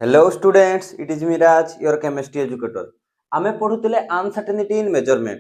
Hello students, it is Miraj, your chemistry educator. आमे पढ़ुतले uncertainty इन measurement.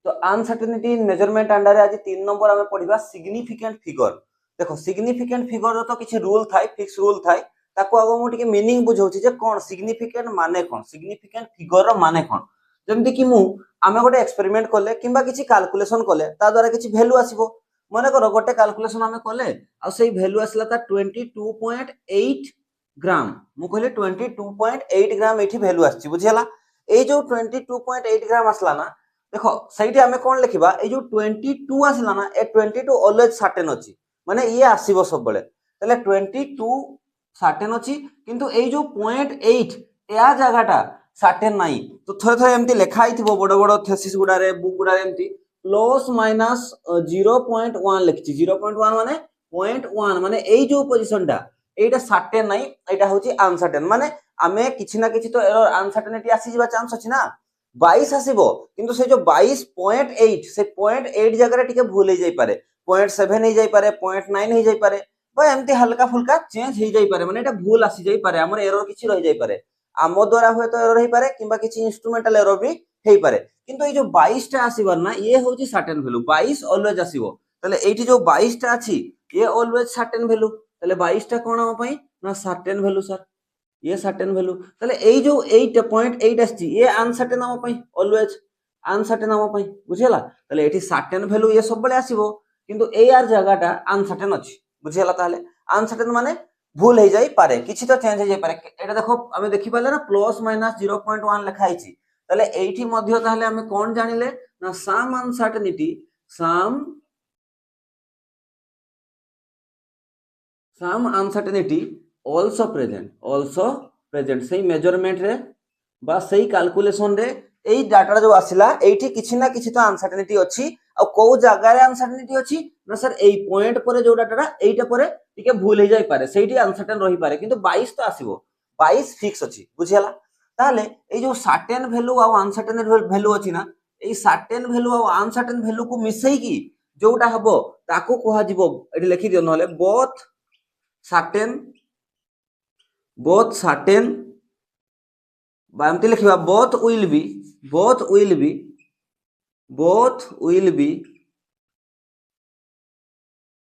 तो uncertainty इन measurement under आज 3 number आमे पढ़िबा significant figure. देखो significant figure तो किछि रूल थाय, फिक्स रूल थाय. ताको आगो मु टिके मीनिंग बुझौछि जे कोन सिग्निफिकेंट माने कोन, सिग्निफिकेंट फिगर रो माने कोन. जेमति कि मु आमे गोटे एक्सपेरिमेंट करले किंबा किछि कैलकुलेशन करले ता द्वारा किछि वैल्यू आसीबो. मने करो गोटे कैलकुलेशन आमे करले आ सेही वैल्यू आसला ता 22.8 ग्राम मु कहले 22.8 ग्राम एठी वैल्यू आछि बुझियला. ए जो 22.8 ग्राम आसला ना देखो सहीटी आमे कोन लिखिबा ए जो 22 आसला ना ए 22 ऑलवेज सर्टेन अछि माने ये आसीबो सब बेले तले 22 सर्टेन अछि किंतु ए जो 0.8 या जगहटा सर्टेन नाही. तो थरे थरे एम्ति लेखा आइथिबो बड़ बड़ थेसिस गुडा रे बुक गुडा रे एम्ति प्लस माइनस 0.1 लिखछि 0.1 माने 0.1 माने ए जो पोजीशनटा एटा सर्टेन नाही एटा होची अनसर्टेन माने आमे किछि ना किछि तो एरर अनसर्टेनिटी आसी जिबा चांस अछि ना 22 आसीबो किंतु से जो 22.8 से 0.8 जगह रे टिके भूल हे जाई पारे 0.7 हे जाई पारे 0.9 हे जाई पारे बा एम्ति हल्का फुल्का चेंज हे जाई पारे माने एटा भूल आसी जाई पारे हमर एरर किछि रहि जाई पारे आमो द्वारा होय तो एरर हे पारे किबा किछि इंस्ट्रूमेंटल एरर भी हे पारे किंतु ए जो 22 टा आसीबर ना ये होची सर्टेन वैल्यू 22 ऑलवेज आसीबो तले एठी जो 22 टा अछि ये ऑलवेज सर्टेन वैल्यू तले 22 टा कोन हम पई ना सर्टेन वैल्यू सर ये सर्टेन वैल्यू तले ए जो 8.8 आछि ये अनसर्टेन हम पई ऑलवेज अनसर्टेन हम पई बुझियला तले एठी सर्टेन वैल्यू ये सब बळे आसीबो किंतु ए आर जगहटा अनसर्टेन अछि बुझियला ताले अनसर्टेन माने भूल हे जाई पारे किछि तो चेंज हे जाई पारे एटा देखो हमें देखि पाले ना प्लस माइनस 0.1 लिखा आइछि तले एठी मध्य ताले हमें कोन जानिले ना सम अनसर्टेनिटी सम अनसर्टेनिटी also present सही मेजरमेंट रे बा सही कैलकुलेशन रे एई डाटा जो आसिला एठी किछि ना किछि तो अनसर्टेनिटी अछि आ को जगह रे अनसर्टेनिटी अछि ना सर एई पॉइंट परे जो डाटा एइटा परे टिके भूल हे जाई पारे सेठी अनसर्टेन रही पारे किंतु 22 तो आसीबो 22 फिक्स अछि बुझियला ताले एई जो सर्टेन वैल्यू आ अनसर्टेन वैल्यू अछि ना एई सर्टेन वैल्यू आ अनसर्टेन वैल्यू को मिसई की जोटा हबो ताको कोहा जिवो एठी लिखि दियो नहले both certain बा एमती लिखिबा both will be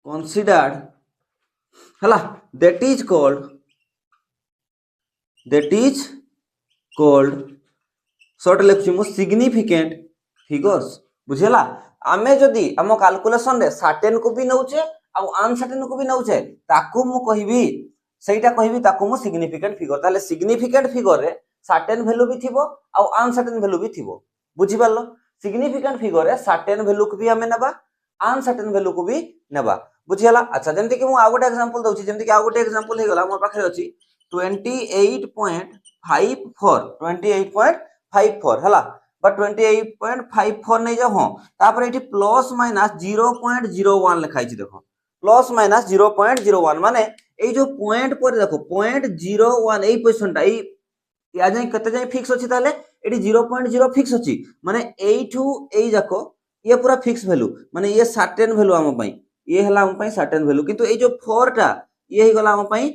considered हला that is called शॉर्ट लिखछि मु सिग्निफिकेंट फिगर्स बुझियला आमे जदी हम कैलकुलेशन रे सर्टेन को भी नउचे आ अनसर्टेन को भी नउचे ताकू मु कहिबी सेटा कहिबी ताकू मु सिग्निफिकेंट फिगर ताले सिग्निफिकेंट फिगर रे सर्टेन वैल्यू भी थिबो आ अनसर्टेन वैल्यू भी थिबो बुझि पारलो सिग्निफिकेंट फिगर रे सर्टेन वैल्यू को भी हमें नेबा अनसर्टेन वैल्यू को भी नेबा बुझियला. अच्छा जेंति कि मु आ गोटे एग्जांपल दउछि जेंति कि आ गोटे एग्जांपल हे गला मोर पाखरे अछि 28.54 हला बा 28.54 नै जा हो तापर एठी प्लस माइनस 0.01 लिखाइ छी देखो प्लस माइनस 0.01 माने ए जो पॉइंट पर देखो 0.01 ए पोजीशनटा ए या जाय कते जाय फिक्स अछि ताले एठी 0.0 फिक्स अछि माने एठू ए जाको ये पूरा फिक्स वैल्यू माने ये सर्टेन वैल्यू हम पई ये हला हम पई सर्टेन वैल्यू किंतु ए जो 4 टा ये हे गला हम पई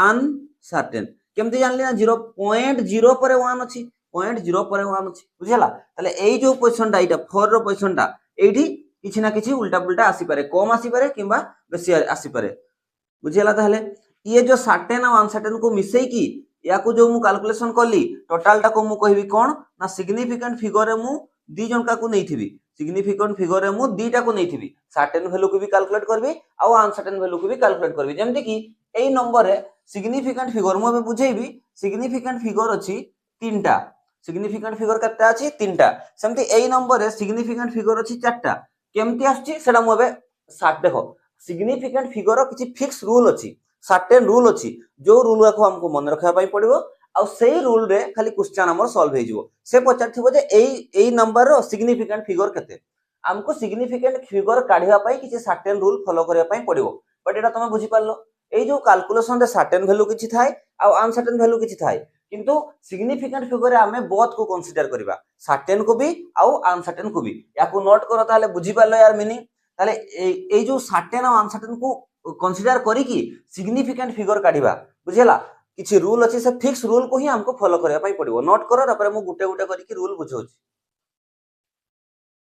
अनसर्टेन केमति जानली ना 0.0 पर 1 अछि 0.0 पर 1 अछि बुझियला ताले ए जो पोजीशनटा एटा 4 रो पोजीशनटा एठी किछि ना किछि उल्टा पुल्टा आसी पारे कम आसी पारे किबा बेसी आसी पारे बुझियला ताले ये जो सर्टेन और अनसर्टेन को मिसई की या को जो मु कैलकुलेशन करली टोटल टा को मु कहबी कोन ना सिग्निफिकेंट फिगर रे मु दी जनका को नैथिबी सिग्निफिकेंट फिगर रे मु दीटा को नैथिबी सर्टेन वैल्यू को भी कैलकुलेट करबी आ अनसर्टेन वैल्यू को भी कैलकुलेट करबी जेमति कि एई नंबर रे सिग्निफिकेंट फिगर मु बुझेबी सिग्निफिकेंट फिगर अछि तीनटा सिग्निफिकेंट फिगर कत्ता अछि तीनटा सेमति एई नंबर रे सिग्निफिकेंट फिगर अछि चारटा केमति आछि सेडा मु बे साथ देखो सिग्निफिकेंट फिगर किछि फिक्स रूल अछि सर्टेन रूल अछि जो रूल को हमको मन रखा पई पड़िबो आ सेही रूल रे खाली क्वेश्चन हमर सॉल्व हे जिवो से पचारथिबो जे एई नंबर रो सिग्निफिकेंट फिगर केते हमको सिग्निफिकेंट फिगर काढिबा पई किछि सर्टेन रूल फॉलो करिया पई पड़िबो बट एटा तमे बुझि पारलो एई जो कैलकुलेशन रे सर्टेन वैल्यू किछि थाय आ अनसर्टेन वैल्यू किछि थाय किंतु सिग्निफिकेंट फिगर रे हमें बोथ को कंसीडर करिबा सर्टेन को भी आ अनसर्टेन को भी याको नोट करो ताले बुझि पारलो यार मीनिंग ताले एई जो सर्टेन आ अनसर्टेन को कंसीडर करी कि सिग्निफिकेंट फिगर काढिबा बुझियला किछि रूल अछि से फिक्स रूल को ही हमको फॉलो करबा पई पड़िबो नोट करो तापर मु गुटे गुटे करी कि रूल बुझौछि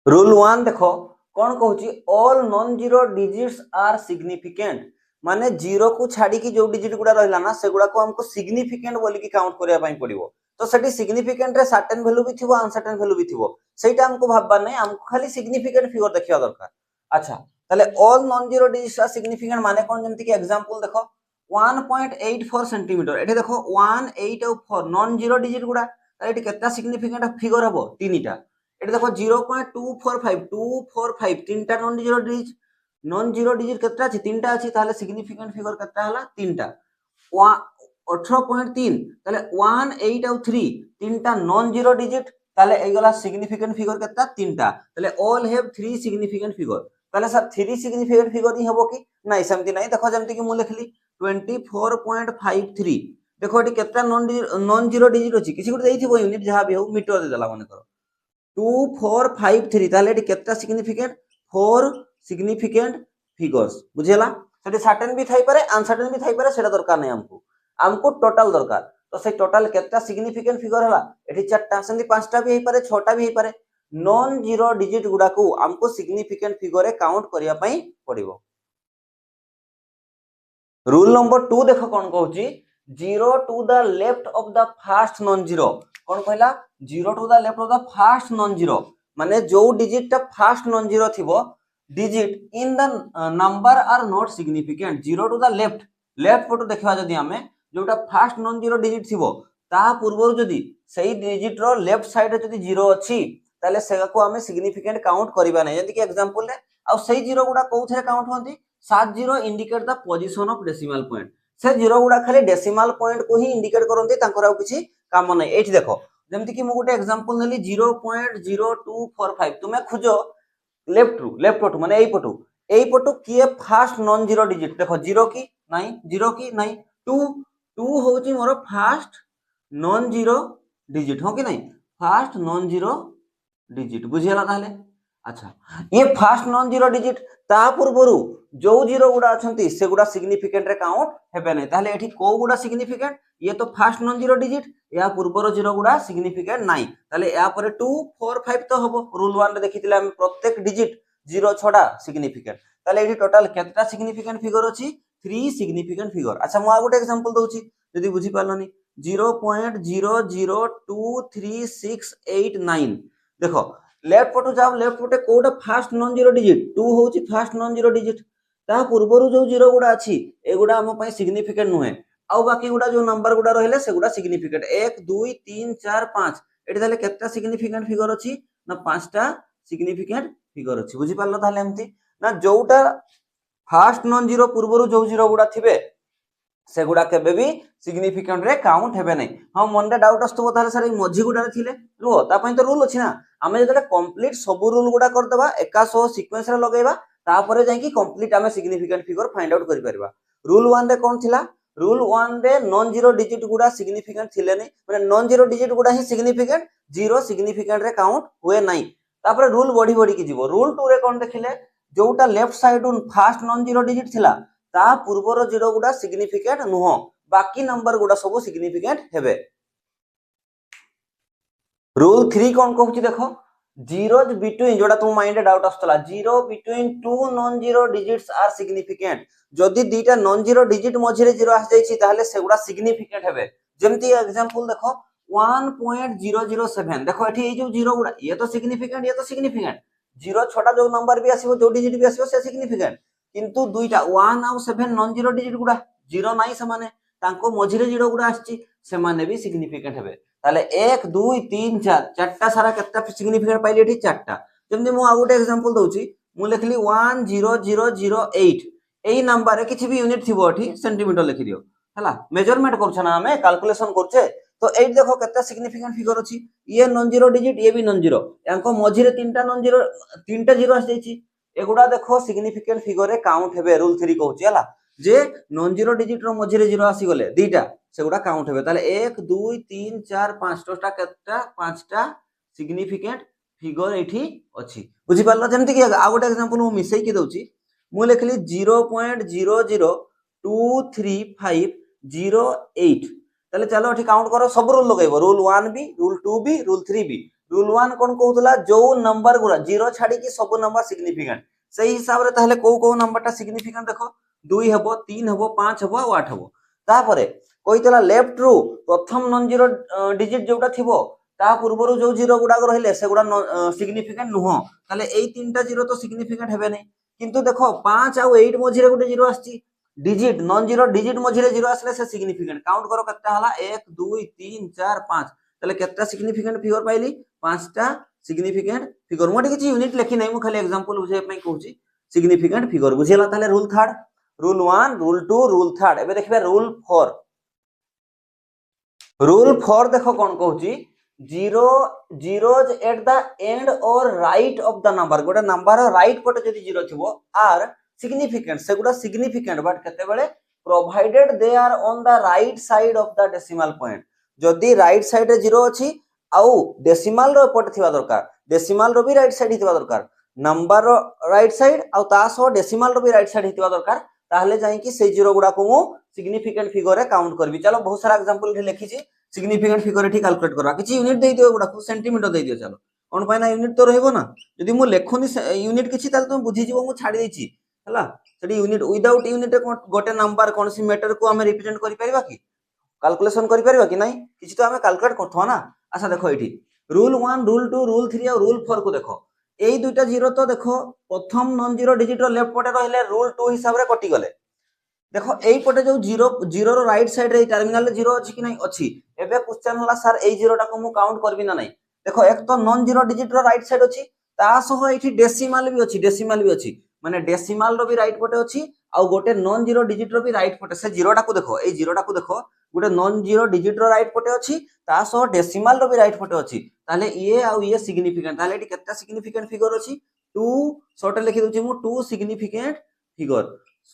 रूल 1 देखो कौन कहूची all non zero digits are significant माने जीरो को छाड़ी की जो डिजिट गुडा रहला ना से गुडा को हमको सिग्निफिकेंट बोली की काउंट करबा पई पड़िबो तो सेठी सिग्निफिकेंट रे सर्टेन वैल्यू भी थिबो अनसर्टेन वैल्यू भी थिबो सेटा हमको भाबबा नै हमको खाली सिग्निफिकेंट फिगर देखिया दरकार अच्छा ताले all non zero digits are significant माने कोन जेंति की एग्जांपल देखो 1.84 सेंटीमीटर एठी देखो 184 नॉन जीरो डिजिट गुडा ताले एठी केतना सिग्निफिकेंट फिगर हबो तीनटा एठी देखो 0.245 तीनटा नॉन जीरो डिजिट केतना अछि तीनटा अछि ताले सिग्निफिकेंट फिगर केतना हला तीनटा 18.3 ताले 18 और 3 तीनटा नॉन जीरो डिजिट ताले एगला सिग्निफिकेंट फिगर केतना तीनटा ताले ऑल हैव 3 सिग्निफिकेंट फिगर ताले सर 3 सिग्निफिकेंट फिगर ही हबो कि नाही सेमति नाही देखो जेमति कि मु लिखली 24.53 देखो एटी केतना नॉन जीरो डिजिट अछि किसी गुटे देइथिबो यूनिट जहा भी हो मीटर दे देला माने करो 2453 ताले एटी केतना सिग्निफिकेंट 4 सिग्निफिकेंट फिगर्स बुझेला सेटी सर्टेन भी थाई पारे अनसर्टेन भी थाई पारे सेटा दरकार नै हमको टोटल दरकार तो से टोटल केतना सिग्निफिकेंट फिगर हला एटी चारटा सेंदी पांचटा भी हे पारे छटा भी हे पारे नॉन जीरो डिजिट गुडा को हमको सिग्निफिकेंट फिगर रे काउंट करिया पई पड़िबो रूल नंबर 2 देखो कोन कहूची 0 to the left of the first non zero कोन कहला 0 to the left of the first non zero माने जो डिजिट टा फर्स्ट नॉन जीरो थिबो digit in the number are not significant 0 to the left photo देखबा जदी हमें जोटा फर्स्ट नॉन जीरो डिजिट थिबो ता पूर्व जदी सही डिजिट रो लेफ्ट साइड रे जदी जीरो अछि ताले सेगा को हमें सिग्निफिकेंट काउंट करबा नै जदी कि एग्जांपल रे आ सही जीरो गुडा कोथरे काउंट होंती 7 zero indicate the position of decimal point से जीरो गुडा खाली डेसिमल पॉइंट को ही इंडिकेट करंती तांकर आ किछि काम नै एठी देखो जेमति कि मु गुटे एग्जांपल नेली 0.0245 तुमे खुजो लेफ्ट पटू माने एई पटू किए फर्स्ट नॉन जीरो डिजिट देखो जीरो की नहीं 2 होची more first non zero digit हो कि नहीं फर्स्ट नॉन जीरो डिजिट बुझियला ताले अच्छा ये फर्स्ट नॉन जीरो डिजिट ता पूर्वरु जो जीरो गुडा अछंती से गुडा सिग्निफिकेंट रे काउंट हेबे नै ताले एठी को गुडा सिग्निफिकेंट ये तो फर्स्ट नॉन जीरो डिजिट या पूर्वर जीरो गुडा सिग्निफिकेंट नाही ताले या परे 2 4 5 तो हबो रूल 1 रे देखितिले हम प्रत्येक डिजिट जीरो छडा सिग्निफिकेंट ताले एठी टोटल केतना सिग्निफिकेंट फिगर अछि 3 सिग्निफिकेंट फिगर अच्छा मु आ गुटे एग्जांपल दोछि जदी बुझी पालनी 0.0023689 देखो लेफ्ट पटू जाओ लेफ्ट पटे कोडा फर्स्ट नॉन जीरो डिजिट 2 होची फर्स्ट नॉन जीरो डिजिट ता पूर्वरु जो जीरो गुडा अछि एगुडा हम पई सिग्निफिकेंट नुहे आउ बाकी गुडा जो नंबर गुडा रहले से गुडा सिग्निफिकेंट 1 2 3 4 5 एठी ताले केतना सिग्निफिकेंट फिगर अछि ना पांचटा सिग्निफिकेंट फिगर अछि बुझी पारलो ताले एम्ति ना जोटा फर्स्ट नॉन जीरो पूर्वरु जो जीरो गुडा थिबे से गुडा केबे भी सिग्निफिकेंट रे काउंट हेबे नै हम मन रे डाउट आस्तबो ताले सर मझी गुडा रे थिले रुओ ता पई तो रूल अछि ना आमे जते कंप्लीट सब रूल गुडा कर देबा एका सो सीक्वेंस रे लगाइबा तापरे जाई कि कंप्लीट आमे सिग्निफिकेंट फिगर फाइंड आउट करि परबा रूल 1 रे कोन थिला रूल 1 रे नॉन जीरो डिजिट गुडा सिग्निफिकेंट थिले नै माने नॉन जीरो डिजिट गुडा ही सिग्निफिकेंट जीरो सिग्निफिकेंट रे काउंट हुए नै तापरे रूल बढ़ी बढ़ी कि जीवो रूल 2 रे कोन देखिले जोटा left side first non zero digit थिला ता पूर्वर जीरो गुडा सिग्निफिकेंट नुहो बाकी नंबर गुडा सब सिग्निफिकेंट हेबे रूल 3 कोन कहूची देखो जीरोज बिटवीन जोटा तुम माइंड डाउट आस्तला zero between two non zero digits are significant जदी दीटा नॉन जीरो डिजिट मझिरे जीरो आस जाईची ताहले सेगुडा सिग्निफिकेंट हेबे जेमति एग्जांपल देखो 1.007 देखो एठी ए जो जीरो गुडा ये तो सिग्निफिकेंट जीरो छोटा जो नंबर भी आसीबो जो डिजिट भी आसीबो से सिग्निफिकेंट किंतु दुईटा 1 और 7 नॉन जीरो डिजिट गुडा जीरो नाही समाने तांको मझिरे जीरो गुडा आछी से माने भी सिग्निफिकेंट हेबे ताले 1 2 3 4 चारटा सारा केतना सिग्निफिकेंट पाइले एठी चारटा जेमति मु आ गुटे एग्जांपल दोउची मु लिखली 10008 एई नंबर रे किछि भी यूनिट थिबो एठी सेंटीमीटर लिखि दियो हला मेजरमेंट करछ ना हमें कैलकुलेशन करछे तो एई देखो केतना सिग्निफिकेंट फिगर अछि ये नॉन जीरो डिजिट ये भी नॉन जीरो यांको मझिरे तीनटा जीरो आस जाईची एगुडा देखो सिग्निफिकेंट फिगर रे काउंट हेबे रूल 3 कहूची हला जे नॉन जीरो डिजिट रो मझिरे जीरो आसी गले दीटा सेगुडा काउंट हेबे ताले 1 2 3 4 5 टोटा केतना पांचटा सिग्निफिकेंट फिगर एठी अछि बुझी पारलो जेमति कि आ गोटे एग्जांपल मु मिसै कि दउची मु लिखली 0.00235 08 তাহলে चलो एठी काउंट करो सब रूल लगेबो रूल 1 भी रूल 2 भी रूल 3 भी रूल 1 कोन कहउतला जो नंबर गुरा जीरो छाडी की सब नंबर सिग्निफिकेंट सही हिसाब रे ताहले को नंबरटा सिग्निफिकेंट देखो 2 हेबो 3 हेबो 5 हेबो 8 हेबो तापरे कहितला लेफ्ट रू प्रथम नॉन जीरो डिजिट जोटा थिबो ता पूर्वरु जो जीरो गुडा रहिले से गुडा सिग्निफिकेंट नुहो ताले एई तीनटा जीरो तो सिग्निफिकेंट हेबे नै किंतु देखो 5 और 8 मझिरे गुटे जीरो आछि डिजिट नॉन जीरो डिजिट मझिरे जीरो आसले से सिग्निफिकेंट काउंट करो केतना हला 1 2 3 4 5 ताले केतना सिग्निफिकेंट फिगर पाइली पांचटा सिग्निफिकेंट फिगर मोटे किछि यूनिट लेखि नै मु खाली एग्जांपल बुझे पई कहूची सिग्निफिकेंट फिगर बुझेला ताले rule third rule 1 rule 2 rule third एबे देखबे रूल 4 देखो कोन कहूची zeros at the end or right of the number गोटे नंबर राइट पटे जदी जीरो थिबो आर सिग्निफिकेंट सेगुडा सिग्निफिकेंट बट केते बेले provided they are on the right side of the decimal point जदी राइट साइड रे जीरो अछि आउ डेसिमल रो पटे थिबा दरकार डेसिमल रो भी राइट साइड हितबा दरकार नंबर रो राइट साइड आउ तासो डेसिमल रो भी राइट साइड हितबा दरकार ताहले जाई कि से जीरो गुडा को मु सिग्निफिकेंट फिगर रे काउंट करबी चलो बहुत सारा एग्जांपल रे लिखि छी सिग्निफिकेंट फिगर एठी कैलकुलेट करबा किछि यूनिट देइ दियो गुडा को सेंटीमीटर देइ दियो चलो कोन पाइ ना यूनिट तो रहबो ना जदी मु लेखोनी यूनिट किछि ताले तुम बुझी जीवो मु छाडी देछि हला सेडी यूनिट विदाउट यूनिट गोटे नंबर कोनसी मैटर को हमें रिप्रेजेंट करि परिबा कि कैलकुलेशन करि परिबा कि नै किछि तो हमें कैलकुलेट करथवा ना अच्छा देखो एठी रूल 1 रूल 2 रूल 3 और रूल 4 को देखो एई दुइटा जीरो तो देखो प्रथम नॉन जीरो डिजिट रो लेफ्ट पटे रहले रूल 2 हिसाब रे कटि गले देखो एई पटे जो zero zero row right side रे टर्मिनल रे जीरो अछि कि नै अछि एबे क्वेश्चन हला सर एई जीरोटा को मु काउंट करबी ना नै देखो एक तो non zero digit row right side अछि ता सह एठी डेसिमल भी अछि माने डेसिमल रो भी राइट पटे अछि आ गोटे नॉन जीरो डिजिट रो भी राइट पटे से जीरोटा को देखो एई जीरोटा को देखो गोटे non zero digit row right पटे अछि ता सह डेसिमल रो भी राइट पटे अछि ताले ये आ ये सिग्निफिकेंट ताले एठी केतना सिग्निफिकेंट फिगर अछि 2 शॉर्ट लिखि दोछि मु 2 सिग्निफिकेंट फिगर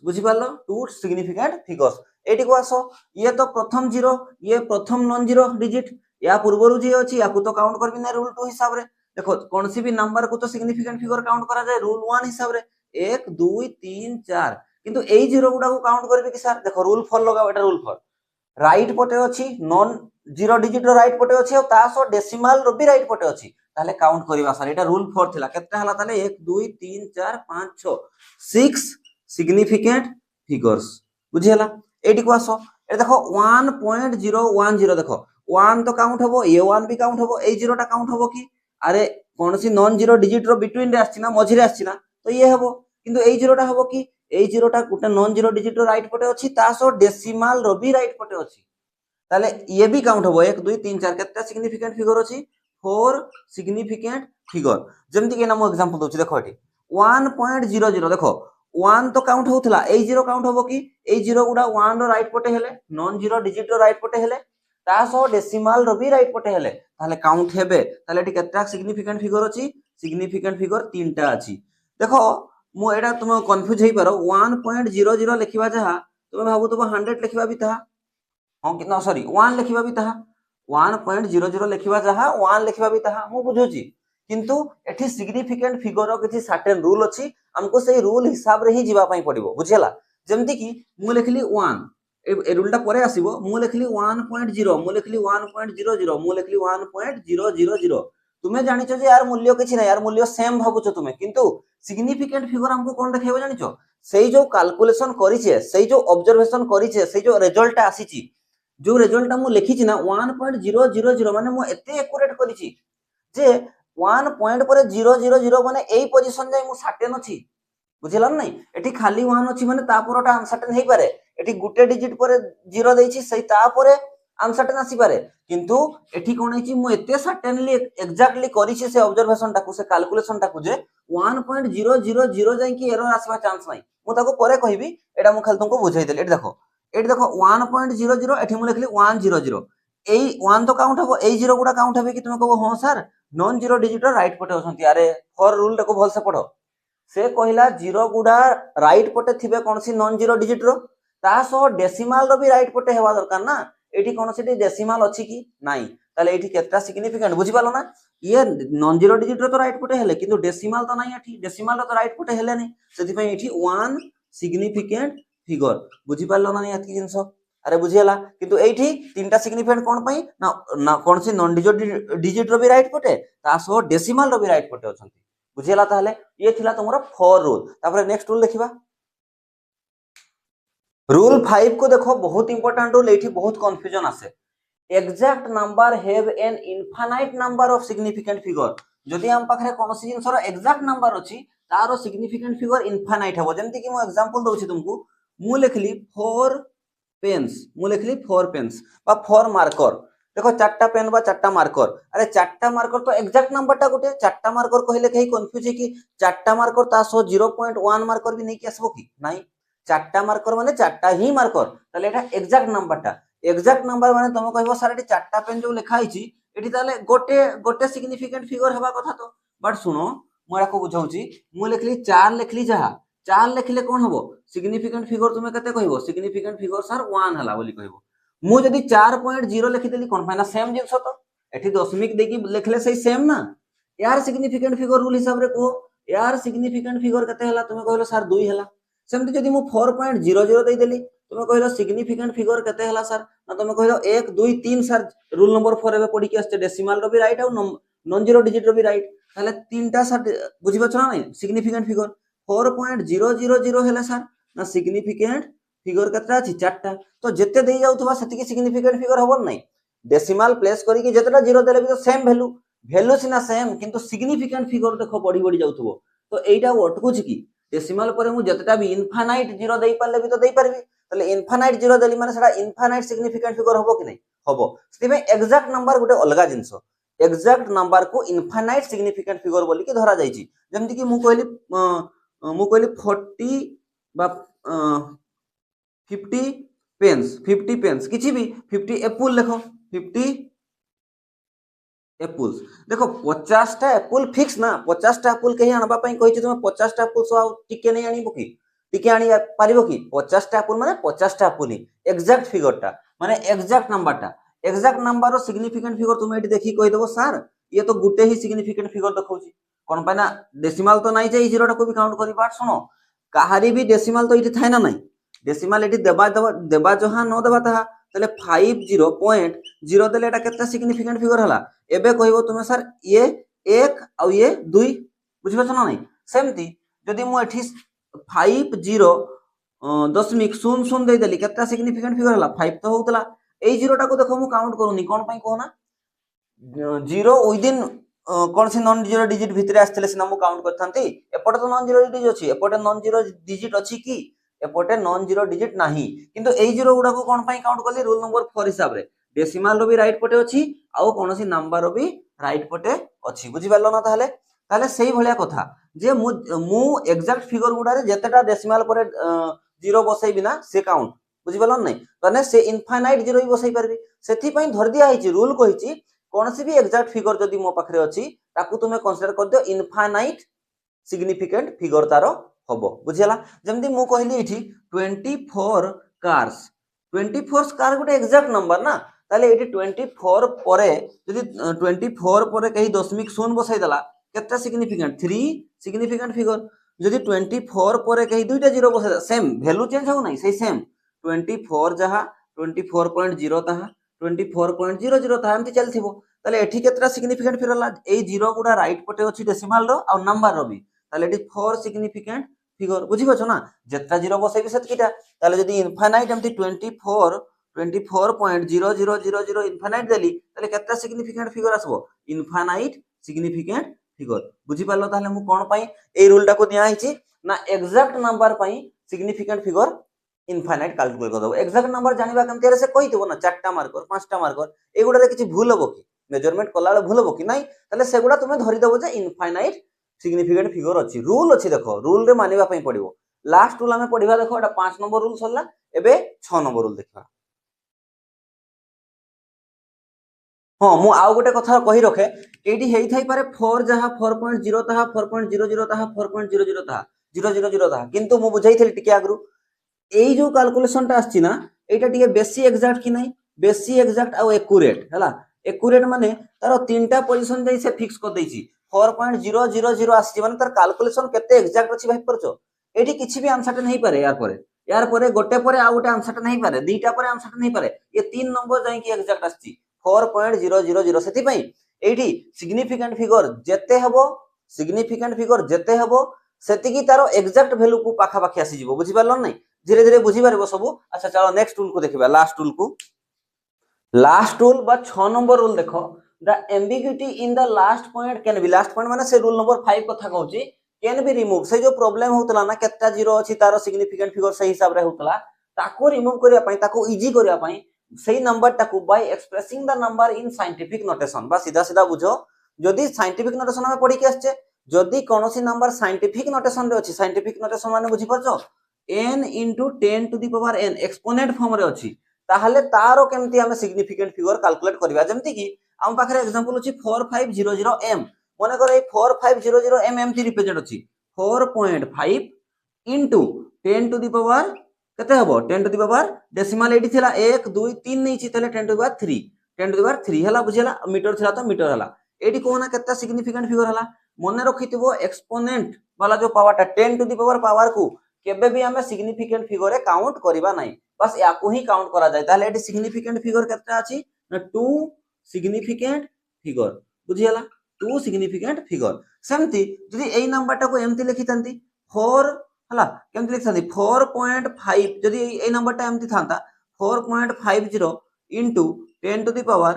बुझि पालो 2 सिग्निफिकेंट फिगर्स एठी को आसो ये तो प्रथम जीरो ये प्रथम नॉन जीरो डिजिट या पूर्वरु जे अछि याकू तो काउंट करबी ना रूल 2 हिसाब रे देखो कोनसी भी नंबर को तो सिग्निफिकेंट फिगर काउंट करा जाय रूल 1 हिसाब रे 1 2 3 4 किंतु एई जीरो गुडा को काउंट करबी कि सर देखो रूल 4 लगाओ एटा रूल 4 राइट पटे अछि non zero digit row right पटे अछि और तासो डेसिमल रो भी राइट पटे अछि ताले काउंट करबा सर एटा रूल 4 थिला केतना हला ताले 1 2 3 4 5 6 6 सिग्निफिकेंट फिगर्स बुझियला एटी को आसो ए देखो 1.010 देखो 1 तो काउंट हबो ए 1 भी काउंट हबो ए जीरोटा काउंट हबो कि अरे कोनसी नॉन जीरो डिजिट रो बिटवीन रे आछि ना मझि रे आछि ना तो ये हबो किंतु ए जीरोटा हबो कि ए जीरोटा गुटे non zero digit row right पटे अछि तासो डेसिमल रो भी राइट पटे अछि ताले ये भी काउंट हबो 1 2 3 4 केतना सिग्निफिकेंट फिगर अछि 4 सिग्निफिकेंट फिगर जेमति के नाम एग्जांपल दोछि देखो एठी 1.00 देखो 1 तो काउंट होउथला ए जीरो काउंट होबो कि ए जीरो गुडा 1 रो राइट पटे हेले non zero digit row right पटे हेले तासो डेसिमल रो भी राइट पटे हेले ताले काउंट हेबे ताले एठी केतना सिग्निफिकेंट फिगर अछि सिग्निफिकेंट फिगर तीनटा अछि देखो मु एडा तुम कंफ्यूज हेई पारो 1.00 लिखिबा जहा तुम भाबु तुम 100 लिखिबा भी ताहा हां कि ना सॉरी 1 लिखिबा भी ताहा 1.00 लिखिबा जहा 1 लिखिबा भी ताहा मु बुझुची किंतु एठी सिग्निफिकेंट फिगर रो किछि सर्टेन रूल अछि हमको सही रूल हिसाब रे ही जीवा पई पड़िबो बुझियला जेमति कि मु लिखली 1 ए रूलटा परे आसीबो मु लिखली 1.0 मु लिखली 1.00 मु लिखली 1.000 तुमे जानिचो जे यार मूल्य किछि ना यार मूल्य सेम भाबुचो तुमे किंतु सिग्निफिकेंट फिगर हमको कोन देखाइबो जानिचो सेई जो कैलकुलेशन करिछे सेई जो ऑब्जर्वेशन करिछे सेई जो रिजल्ट आसीची जो रिजल्ट मु लिखिछि ना 1.000 माने मु एते एक्यूरेट करिछि जे 1 पॉइंट पर 000 माने एई पोजीशन जाय मु सर्टेन अछि बुझिला नै एठी खाली 1 अछि माने ता परटा अनसर्टेन हेई पारे एठी गुटे डिजिट पर 0 देइछि सही ता परे अनसर्टेन आसी पारे किंतु एठी कोन हेछि मु एते सर्टेनली एक्जेक्टली करिछि से ऑब्जर्वेशन टाकू से कैलकुलेशन टाकू जे 1.000 जाय कि एरर आसबा चांस नै मु ताको परे कहिबी एटा मु खाली तुमको बुझाई देली एठी देखो 1.00 एठी मु लिखली 100 एई 1 तो काउंट हबो एई जीरो गुडा काउंट हबे कि तुम कहबो हां sir non zero digit right पटे होसंती अरे फॉर रूल टाको भल से पढो से कहिला जीरो गुडा राइट पटे थिबे कोनसी नॉन जीरो डिजिट रो ता सो डेसिमल रो भी राइट पटे हेबा दरकार ना एठी कोनसी डेसिमल अछि कि नाही ताले एठी केतना सिग्निफिकेंट बुझि पालो ना ये नॉन जीरो डिजिट रो तो राइट पटे हेले किंतु डेसिमल तो नाही एठी डेसिमल रो तो राइट पटे हेले नै सेति पई एठी 1 सिग्निफिकेंट फिगर बुझि पालो ना एती जिंस अरे बुझीगला किंतु एठी तीनटा सिग्निफिकेंट कोन पई ना ना कोनसी नॉन डिजिट रो भी राइट पटे ता सो डेसिमल रो भी राइट पटे अछंती बुझीगला ताहले ये थिला तुमरो फॉर रूल तापर नेक्स्ट रूल देखिबा रूल 5 को देखो बहुत इंपोर्टेंट रूल एठी बहुत कंफ्यूजन आसे exact number have an infinite number of significant figure जदि हम पाखरे कोनसी जिंसर एग्जैक्ट नंबर अछि तारो सिग्निफिकेंट फिगर इनफाइनाइट हबो जेंति कि मो एग्जांपल दोछि तुमको मु लिखली 4 पेन्स मु लिखली 4 पेन्स बा 4 मार्कर देखो चारटा पेन बा चारटा मार्कर अरे चारटा मार्कर तो एग्जैक्ट नंबर टा गोटे चारटा मार्कर कहले कहीं कंफ्यूज है कि चारटा मार्कर ता सो 0.1 मार्कर भी नहीं कि आसबो कि नहीं चारटा मार्कर माने चारटा ही मार्कर ताले एटा एग्जैक्ट नंबर टा एग्जैक्ट नंबर माने तुम कहबो सर एटी चारटा पेन जो लिखा हिची एटी ताले गोटे गोटे सिग्निफिकेंट फिगर हेबा कथा तो बट सुनो मोरा को बुझाउची मु लिखली 4 लिखली जहा 4 लिखले कोन हबो सिग्निफिकेंट फिगर तुमे कते कहबो सिग्निफिकेंट फिगर सर 1 हला बोली कहबो मु जदी 4.0 लिखि देली कोन फाइना सेम जिंस तो एठी दशमिक देकी लिखले सही सेम ना यार सिग्निफिकेंट फिगर रूल हिसाब रे को यार सिग्निफिकेंट फिगर कते हला तुमे कहलो सर 2 हला सेमति जदी मु 4.00 दे देली तुमे कहलो सिग्निफिकेंट फिगर कते हला सर ना तुमे कहलो 1 2 3 सर रूल नंबर 4 एबे पडी के आस्ते डेसिमल रो भी राइट आ नॉन जीरो डिजिट रो भी राइट ताले तीनटा सर बुझिबो छ ना नहीं सिग्निफिकेंट फिगर 4.000 हेला सर ना सिग्निफिकेंट फिगर केतरा अछि चारटा तो जेते देई जाउथबा सेतिकी सिग्निफिकेंट फिगर होबो नहीं डेसिमल प्लेस करी कि जेतटा जीरो देले भी तो सेम वैल्यू वैल्यू सिना सेम किंतु सिग्निफिकेंट फिगर देखो बढ़ी बढ़ी जाउथबो तो एइटा अटकुछ की डेसिमल परे मु जेतटा भी इनफाइनाइट जीरो देई पाले भी तो देई परबी ताले इनफाइनाइट जीरो देली माने सेटा इनफाइनाइट सिग्निफिकेंट फिगर होबो कि नहीं होबो सेबे एग्जैक्ट नंबर गुटे अलगा जिंसो एग्जैक्ट नंबर को इनफाइनाइट सिग्निफिकेंट फिगर बोली कि धरा जाईची जेमति कि मु कहली 40 बा 50 पेन्स किछि भी 50 एप्पल देखो 50 एप्पल्स देखो 50 टा एप्पल फिक्स ना 50 टा एप्पल कहि आनबा पई कहि तुम 50 टा एप्पल सो टिके नहीं आनिबो कि टिके आनी पारिबो कि 50 टा एप्पल माने 50 टा एप्पल ही एग्जैक्ट फिगर टा माने एग्जैक्ट नंबर रो सिग्निफिकेंट फिगर तुम एटी देखि कहि देबो सर ये तो गुटे ही सिग्निफिकेंट फिगर देखौची कोन पाना डेसिमल तो नहीं जाई जीरो टा को भी काउंट करी बाट सुनो कहारी भी डेसिमल तो इटी थाय ना नहीं डेसिमल एटी देबा जहा न देबा ता तले 50.0 देले एटा केते सिग्निफिकेंट फिगर हला एबे कहबो तुमे सर ये 1 आ ये 2 बुझबो छ ना नहीं सेमती जदी मु एठी 50.00 दे देली केते सिग्निफिकेंट फिगर हला 5 तो होतला ए जीरो टा को देखो मु काउंट करूनी कोन पई कहना जीरो विदिन कौन सी नॉन जीरो डिजिट भितरे आस्थिले सिना मु काउंट करथांती एपटे तो नॉन जीरो डिजिट अछि एपटे नॉन जीरो डिजिट अछि कि एपटे नॉन जीरो डिजिट नाही किंतु ए जीरो गुडा को कोन पई काउंट करली रूल नंबर 4 हिसाब रे डेसिमल रो भी राइट पटे अछि आ कोनोसी नंबर रो भी राइट पटे अछि बुझि पालो ना ताले ताले सेही भलिया कथा जे मु एग्जैक्ट फिगर गुडा रे जेतेटा डेसिमल परे जीरो बसै बिना से काउंट बुझि पालो नै तने से इनफाइनाइट जीरो ही बसै परबी सेथि पई धर दिया हिची रूल कहिची कोनसी भी एग्जैक्ट फिगर जदी मो पाखरे अछि ताकू तुमे कंसीडर कर दियो इनफाइनाइट सिग्निफिकेंट फिगर तारो हबो बुझियला जेमति मु कहली इठी 24 कार्स 24 कार गुटे एग्जैक्ट नंबर ना ताले एठी 24 परे जदी 24 परे कही दशमिक शून्य बसाई दला केतना सिग्निफिकेंट 3 सिग्निफिकेंट फिगर जदी 24 परे कही दुईटा जीरो बसाई सेम वैल्यू चेंज हो नै सही सेम 24 जहा 24.0 तहा 24.00 था एमती चलथिबो ताले एठी केतरा सिग्निफिकेंट फिरला ए जीरो गुडा राइट पटे अछि डेसिमल रो आ नंबर रो भी ताले एठी 4 सिग्निफिकेंट फिगर बुझिबो छ ना जेत्ता जीरो बसैबे सेतकीटा ताले जदी इनफाइनाइट एमती 24.00000 इनफाइनाइट देली ताले केतरा सिग्निफिकेंट फिगर आसबो इनफाइनाइट सिग्निफिकेंट फिगर बुझि पालो ताले मु कोन पई ए रूल टा को दिया हिची ना एग्जैक्ट नंबर पई सिग्निफिकेंट फिगर इनफाइनाइट कैलकुलेट कर दो एग्जैक्ट नंबर जानिबा केमते रे से कहि देबो ना चारटा मार्कर पांचटा मार्कर एगुडा रे किछि भूल होबो कि मेजरमेंट कला भूल होबो कि नाही तले सेगुडा तुमे धरि देबो जे इनफाइनाइट सिग्निफिकेंट फिगर अछि रूल अछि देखो रूल रे मानिबा पई पडिबो लास्ट रूल हमें पढिबा देखो एटा 5 नंबर रूल सरला एबे 6 नंबर रूल देखबा हां मु आउ गोटे कथा कहि रखे एठी हेइ थाइ पारे 4 जहा 4.0 तहा 4.00 तहा 4.00 तहा 000 तहा किंतु मु बुझाइथि टिके आगरु এই जो कैलकुलेशन टा आछि ना एटा टिके बेसी एग्जैक्ट कि नाही बेसी एग्जैक्ट आ एक्यूरेट हला एक्यूरेट माने तारो तीनटा पोजीशन दे से फिक्स कर दैछि 4.000 आछि माने तार कैलकुलेशन केते एग्जैक्ट अछि भाई परचो एठी किछि भी अनसर्टेन नहीं पारे यार परे यार परे गोटे परे आ गोटे आंसर नहीं पारे दीटा परे आंसर नहीं पारे ये 3 नंबर जाई कि एग्जैक्ट आछि 4.000 सेति पई एठी सिग्निफिकेंट फिगर जेते हबो सिग्निफिकेंट फिगर जेते हबो सेति की तारो एग्जैक्ट वैल्यू को पाखा पाखी आसी जिवो बुझि पारलो नै धीरे धीरे बुझि पारबो सब। अच्छा चलो नेक्स्ट टूल को देखिबा लास्ट टूल बा 6 नंबर रूल देखो the ambiguity in the last point can be last point माने से रूल नंबर 5 कथा कहूची कैन बी रिमूव से जो प्रॉब्लम होतला ना केता जीरो अछि तारो सिग्निफिकेंट फिगर से हिसाब रे होतला ताको रिमूव करिया पई ताको इजी करिया पई सेही नंबर टाको bye expressing the number in scientific notation बा सीधा सीधा बुझो जदी साइंटिफिक नोटेशन में पढी के आछे जदी कोनोसी नंबर साइंटिफिक नोटेशन रे अछि साइंटिफिक नोटेशन माने बुझी परछो n into 10 to the power n exponent form रे अछि ताहले तारो केमती हमें सिग्निफिकेंट फिगर कैलकुलेट करबा जेमति कि हम पाखरे एग्जांपल अछि 4500 m माने कर ए 4500 m एमती रिप्रेजेंट अछि 4.5 into 10 to the power केते हबो 10 to the power डेसिमल एडी थिला 1 2 3 नै छि तले 10 to the power 3 10 to the power 3 हला बुझिला मीटर थिला तो मीटर हला एडी कोना केते सिग्निफिकेंट फिगर हला मने रखितबो एक्सपोनेंट वाला जो पावरटा 10 to the power पावर को केबे भी हमें सिग्निफिकेंट फिगर रे काउंट करबा नै बस याकू ही काउंट करा जाय ताले एडी सिग्निफिकेंट फिगर केते अछि ना 2 सिग्निफिकेंट फिगर बुझियला 2 सिग्निफिकेंट फिगर सेमती जदी एई नंबरटा को एमती लिखितंती 4 हला केमती लिखथांती 4.5 जदी एई नंबरटा एमती थांता 4.50 into 10 to the power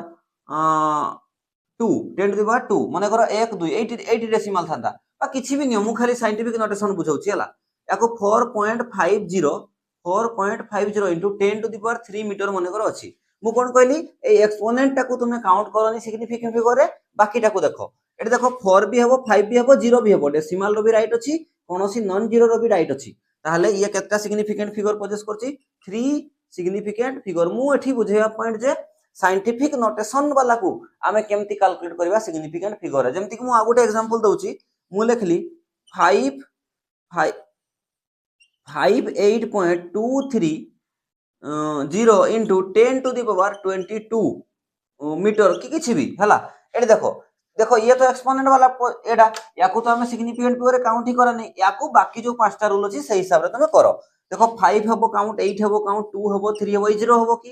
2 10 to the power 2 माने करो 1 2 80 डेसिमल थांता बा किछि भी नियम मु खाली साइंटिफिक नोटेशन बुझौछि हला याको 4.50 into 10 to the power 3 metre मने करो अछि मु कोन कहली ए एक्सपोनेंट टाको तुमे काउंट करनी सिग्निफिकेंट फिगर रे बाकी टाको देखो एटी देखो 4 भी हबो 5 भी हबो 0 भी हबो डेसिमल रो भी राइट अछि कोनोसी नॉन जीरो रो भी राइट अछि ताहले ये केतना सिग्निफिकेंट फिगर प्रोसेस करछि 3 सिग्निफिकेंट फिगर मु एठी बुझेया पॉइंट जे साइंटिफिक नोटेशन वाला को आमे केमती कैलकुलेट करबा सिग्निफिकेंट फिगर जेमति कि मु आ गोटे एग्जांपल दउछि मु लिखली 58.23 into 10 to the power 22 metre कि किछि भी हला एडी देखो देखो ये तो एक्सपोनेंट वाला एडा याकू तो हमें सिग्निफिकेंट फिगर काउंट ही करा नै याकू बाकी जो पांचटा रूल अछि सही हिसाब रे तुमे करो देखो 5 हबो काउंट 8 हबो काउंट 2 हबो 3 हबो 0 हबो कि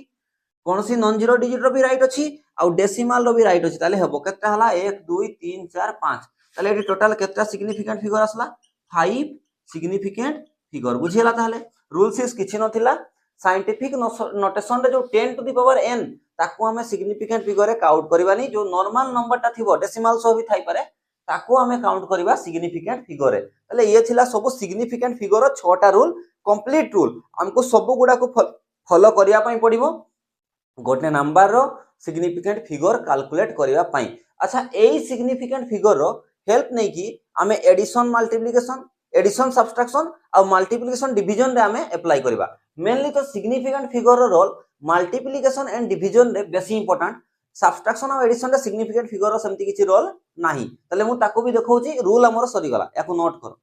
कोनसी नॉन जीरो डिजिट रो भी राइट अछि आ डेसिमल रो भी राइट अछि ताले हबो केते हला 1 2 3 4 5 ताले एडी टोटल केते सिग्निफिकेंट फिगर असला 5 सिग्निफिकेंट फिगर बुझियला ताले रूल सिक्स किछि नथिला साइंटिफिक नोटेशन रे जो 10 टू द पावर n ताको हमें सिग्निफिकेंट फिगर रे काउंट करबानी जो नॉर्मल नंबरटा थिबो डेसिमल सो भी थाई पारे ताको हमें काउंट करबा सिग्निफिकेंट फिगर रे ताले ये थिला सब सिग्निफिकेंट फिगर रो 6टा रूल कंप्लीट रूल हमको सब गुडा को फॉलो करिया पई पड़िबो गोटे नंबर रो सिग्निफिकेंट फिगर कैलकुलेट करिया पई। अच्छा एई सिग्निफिकेंट फिगर रो हेल्प नै कि हमें एडिशन मल्टीप्लिकेशन एडिशन सब्सट्रैक्शन और मल्टीप्लिकेशन डिवीजन रे हमें अप्लाई करबा मेनली तो सिग्निफिकेंट फिगर रो रोल मल्टीप्लिकेशन एंड डिवीजन रे बेसी इंपोर्टेंट सब्सट्रैक्शन और एडिशन रे सिग्निफिकेंट फिगर रो सेमति किछि रोल नाही तले मु ताको भी देखौची रूल हमर सरी गला याको नोट करो।